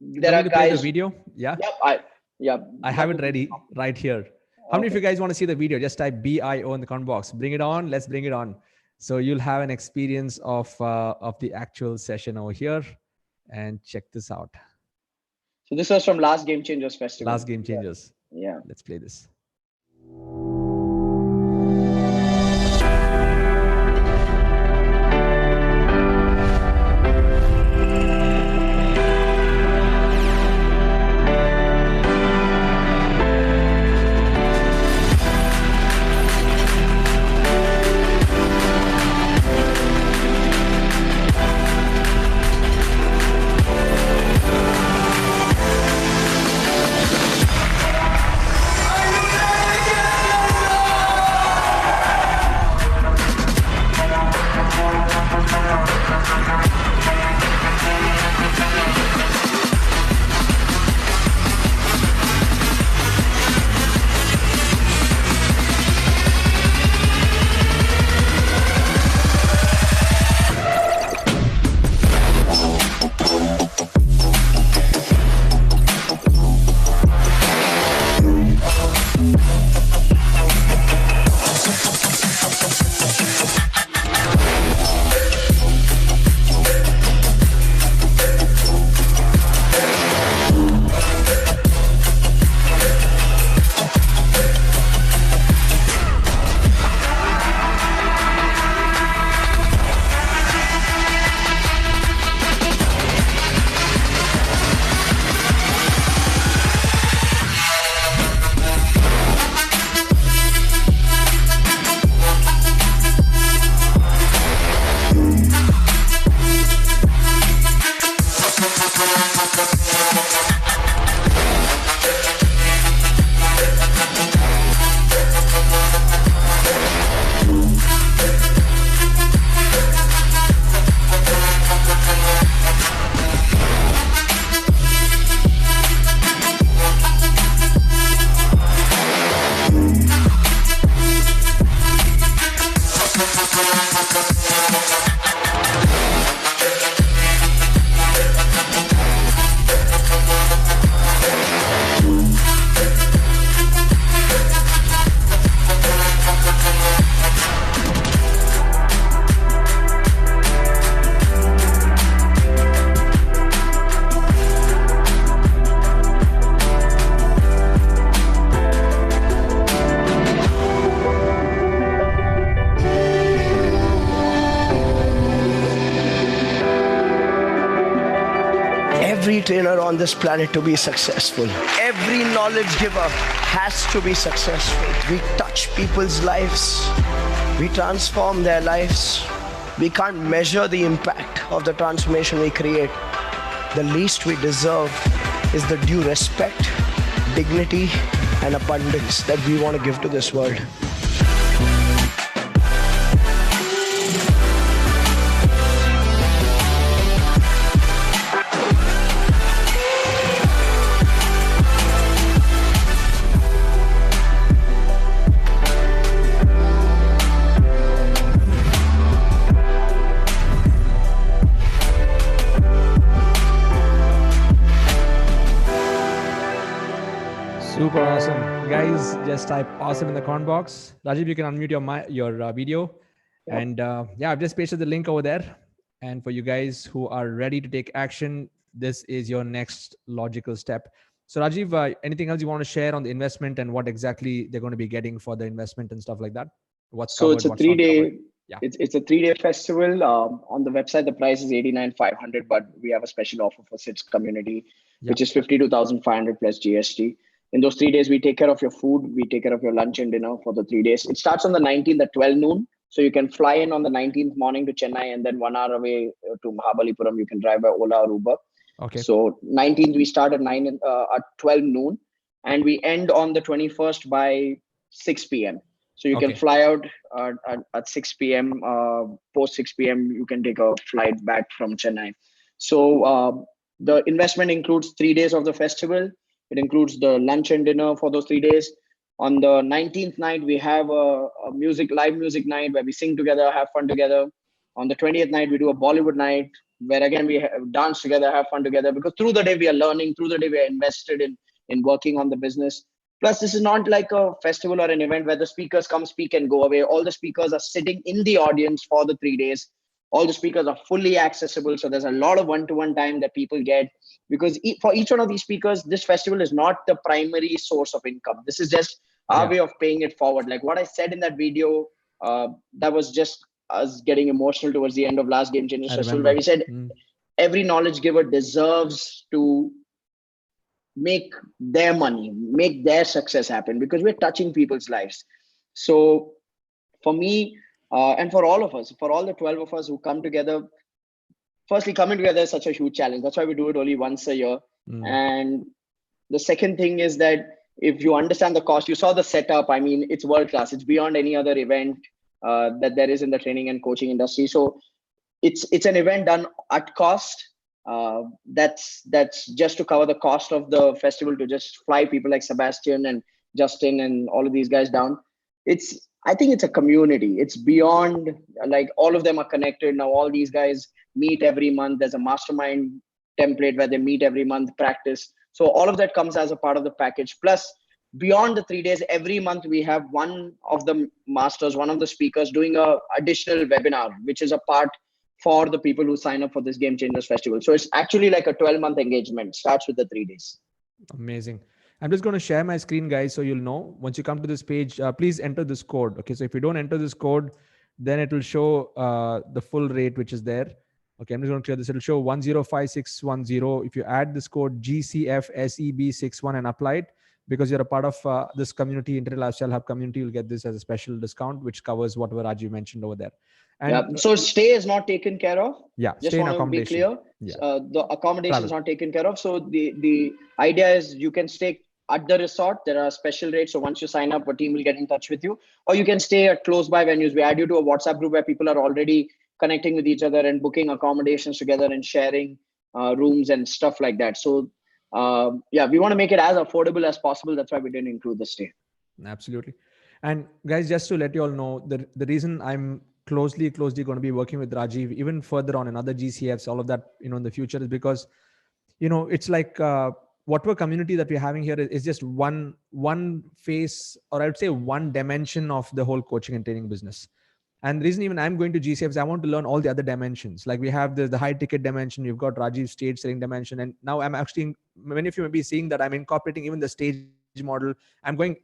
there are guys. Play the video. Yeah. Yep. I have it ready right here. How many of you guys want to see the video? Just type BIO in the comment box. Bring it on. Let's bring it on. So you'll have an experience of the actual session over here, and check this out. So this was from last Gamechangers Festival. Last Gamechangers. Yeah. Let's play this. Every trainer on this planet to be successful. Every knowledge giver has to be successful. We touch people's lives. We transform their lives. We can't measure the impact of the transformation we create. The least we deserve is the due respect, dignity, and abundance that we want to give to this world. Super awesome. Guys, just type awesome in the comment box. Rajiv, you can unmute your video. Yep. And yeah, I've just pasted the link over there. And for you guys who are ready to take action, this is your next logical step. So Rajiv, anything else you want to share on the investment and what exactly they're going to be getting for the investment and stuff like that? What's So covered, it's a what's not 3-day. covered? Yeah. It's a 3-day festival. On the website, the price is 89,500, but we have a special offer for Sidz community, which is 52,500 plus GST. In those 3 days, we take care of your food. We take care of your lunch and dinner for the 3 days. It starts on the 19th at 12 noon. So you can fly in on the 19th morning to Chennai, and then 1 hour away to Mahabalipuram. You can drive by Ola or Uber. Okay. So 19th, we start at 12 noon, and we end on the 21st by 6 p.m. So you can fly out at 6 p.m. Post 6 p.m., you can take a flight back from Chennai. So the investment includes 3 days of the festival. It includes the lunch and dinner for those 3 days. On the 19th night, we have a live music night where we sing together, have fun together. On the 20th night, we do a Bollywood night where again we dance together, have fun together. Because through the day we are learning, through the day we are invested in working on the business. Plus, this is not like a festival or an event where the speakers come, speak, and go away. All the speakers are sitting in the audience for the 3 days. All the speakers are fully accessible. So there's a lot of one-to-one time that people get. Because for each one of these speakers, this festival is not the primary source of income. This is just our way of paying it forward. Like what I said in that video, that was just us getting emotional towards the end of last Gamechangers Festival, where we said every knowledge giver deserves to make their money, make their success happen, because we're touching people's lives. So for me, and for all of us, for all the 12 of us who come together, firstly, coming together is such a huge challenge. That's why we do it only once a year. And the second thing is that if you understand the cost, you saw the setup. I mean, it's world class. It's beyond any other event that there is in the training and coaching industry. So it's an event done at cost. That's just to cover the cost of the festival, to just fly people like Sebastian and Justin and all of these guys down. I think it's a community. It's beyond, like, all of them are connected now. All these guys meet every month. There's a mastermind template where they meet every month, practice. So all of that comes as a part of the package. Plus, beyond the 3 days, every month we have one of the masters, one of the speakers doing a additional webinar, which is a part for the people who sign up for this Gamechangers Festival. So it's actually like a 12-month engagement. Starts with the 3 days. Amazing. I'm just going to share my screen, guys, so you'll know. Once you come to this page, please enter this code. Okay, so if you don't enter this code, then it will show the full rate, which is there. Okay, I'm just going to clear this. It'll show 105610. If you add this code GCFSEB61 and apply it, because you're a part of this community, Internet Lifestyle Hub community, you'll get this as a special discount, which covers whatever Rajiv mentioned over there. And so stay is not taken care of. Yeah, just stay in want to be accommodation. clear. The accommodation is not taken care of. So the idea is you can stay at the resort. There are special rates. So once you sign up, a team will get in touch with you, or you can stay at close by venues. We add you to a WhatsApp group where people are already connecting with each other and booking accommodations together and sharing rooms and stuff like that. So we want to make it as affordable as possible. That's why we didn't include the stay. Absolutely. And guys, just to let you all know, the reason I'm closely going to be working with Rajiv even further on, and other GCFs, all of that, in the future, is because, it's like whatever community that we're having here is just one face, or I would say one dimension of the whole coaching and training business. And the reason even I'm going to GCFs, I want to learn all the other dimensions. Like we have the high ticket dimension, you've got Rajiv's stage selling dimension. And now I'm actually, many of you may be seeing that I'm incorporating even the stage model. I'm going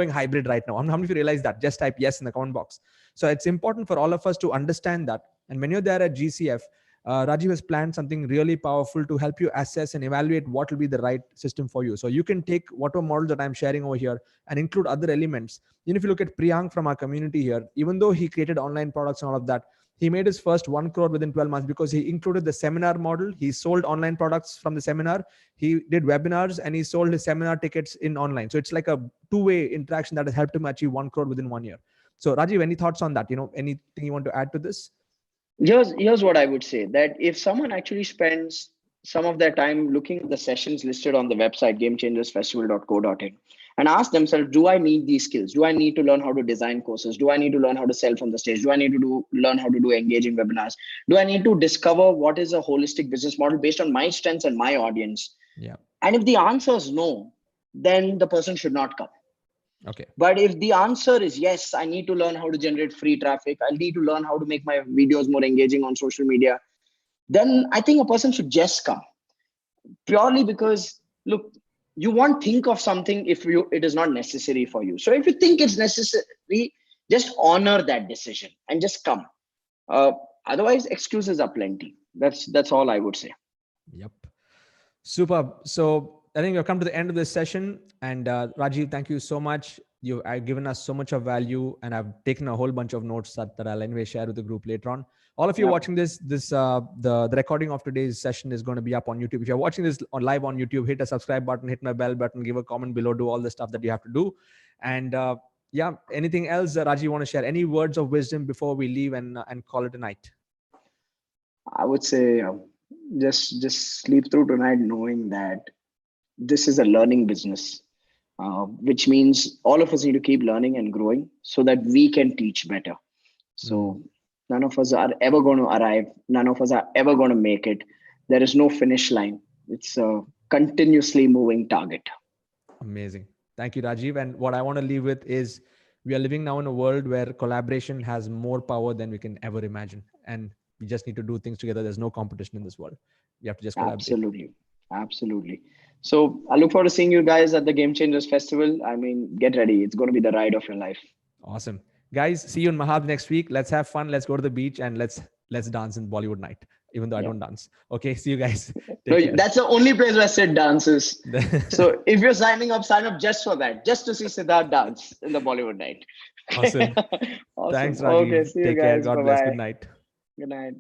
hybrid right now. How many of you realize that? Just type yes in the comment box. So it's important for all of us to understand that. And when you're there at GCF, Rajiv has planned something really powerful to help you assess and evaluate what will be the right system for you. So you can take whatever models that I'm sharing over here and include other elements. If you look at Priyank from our community here, even though he created online products and all of that, he made his first 1 crore within 12 months because he included the seminar model. He sold online products from the seminar. He did webinars and he sold his seminar tickets in online. So it's like a two-way interaction that has helped him achieve 1 crore within 1 year. So Rajiv, any thoughts on that? Anything you want to add to this? Here's what I would say, that if someone actually spends some of their time looking at the sessions listed on the website gamechangersfestival.co.in and ask themselves, do I need these skills? Do I need to learn how to design courses? Do I need to learn how to sell from the stage? Do I need to learn how to do engaging webinars? Do I need to discover what is a holistic business model based on my strengths and my audience? Yeah. And if the answer is no, then the person should not come. Okay. But if the answer is yes, I need to learn how to generate free traffic, I need to learn how to make my videos more engaging on social media, then I think a person should just come. Purely because, look, you won't think of something if it is not necessary for you. So if you think it's necessary, just honor that decision and just come. Otherwise, excuses are plenty. That's all I would say. Yep. Superb. So I think we've come to the end of this session. And Rajiv, thank you so much. You've given us so much of value, and I've taken a whole bunch of notes that I'll anyway share with the group later on. All of you watching this, the recording of today's session is going to be up on YouTube. If you're watching this live on YouTube, hit a subscribe button, hit my bell button, give a comment below, do all the stuff that you have to do. And anything else, Rajiv, you want to share? Any words of wisdom before we leave and call it a night? I would say just sleep through tonight knowing that this is a learning business, which means all of us need to keep learning and growing so that we can teach better. So none of us are ever going to arrive. None of us are ever going to make it. There is no finish line. It's a continuously moving target. Amazing. Thank you, Rajiv. And what I want to leave with is we are living now in a world where collaboration has more power than we can ever imagine. And we just need to do things together. There's no competition in this world. We have to just collaborate. Absolutely. So I look forward to seeing you guys at the Game Changers Festival. I mean, get ready. It's going to be the ride of your life. Awesome. Guys, see you in Mahab next week. Let's have fun. Let's go to the beach and let's dance in Bollywood night, even though I don't dance. Okay, see you guys. That's the only place where Sid dances. So if you're signing up, sign up just for that, just to see Siddharth dance in the Bollywood night. Awesome. Thanks, Rajiv. Okay, see you Take guys. care. God Bye-bye. bless. Good night. Good night.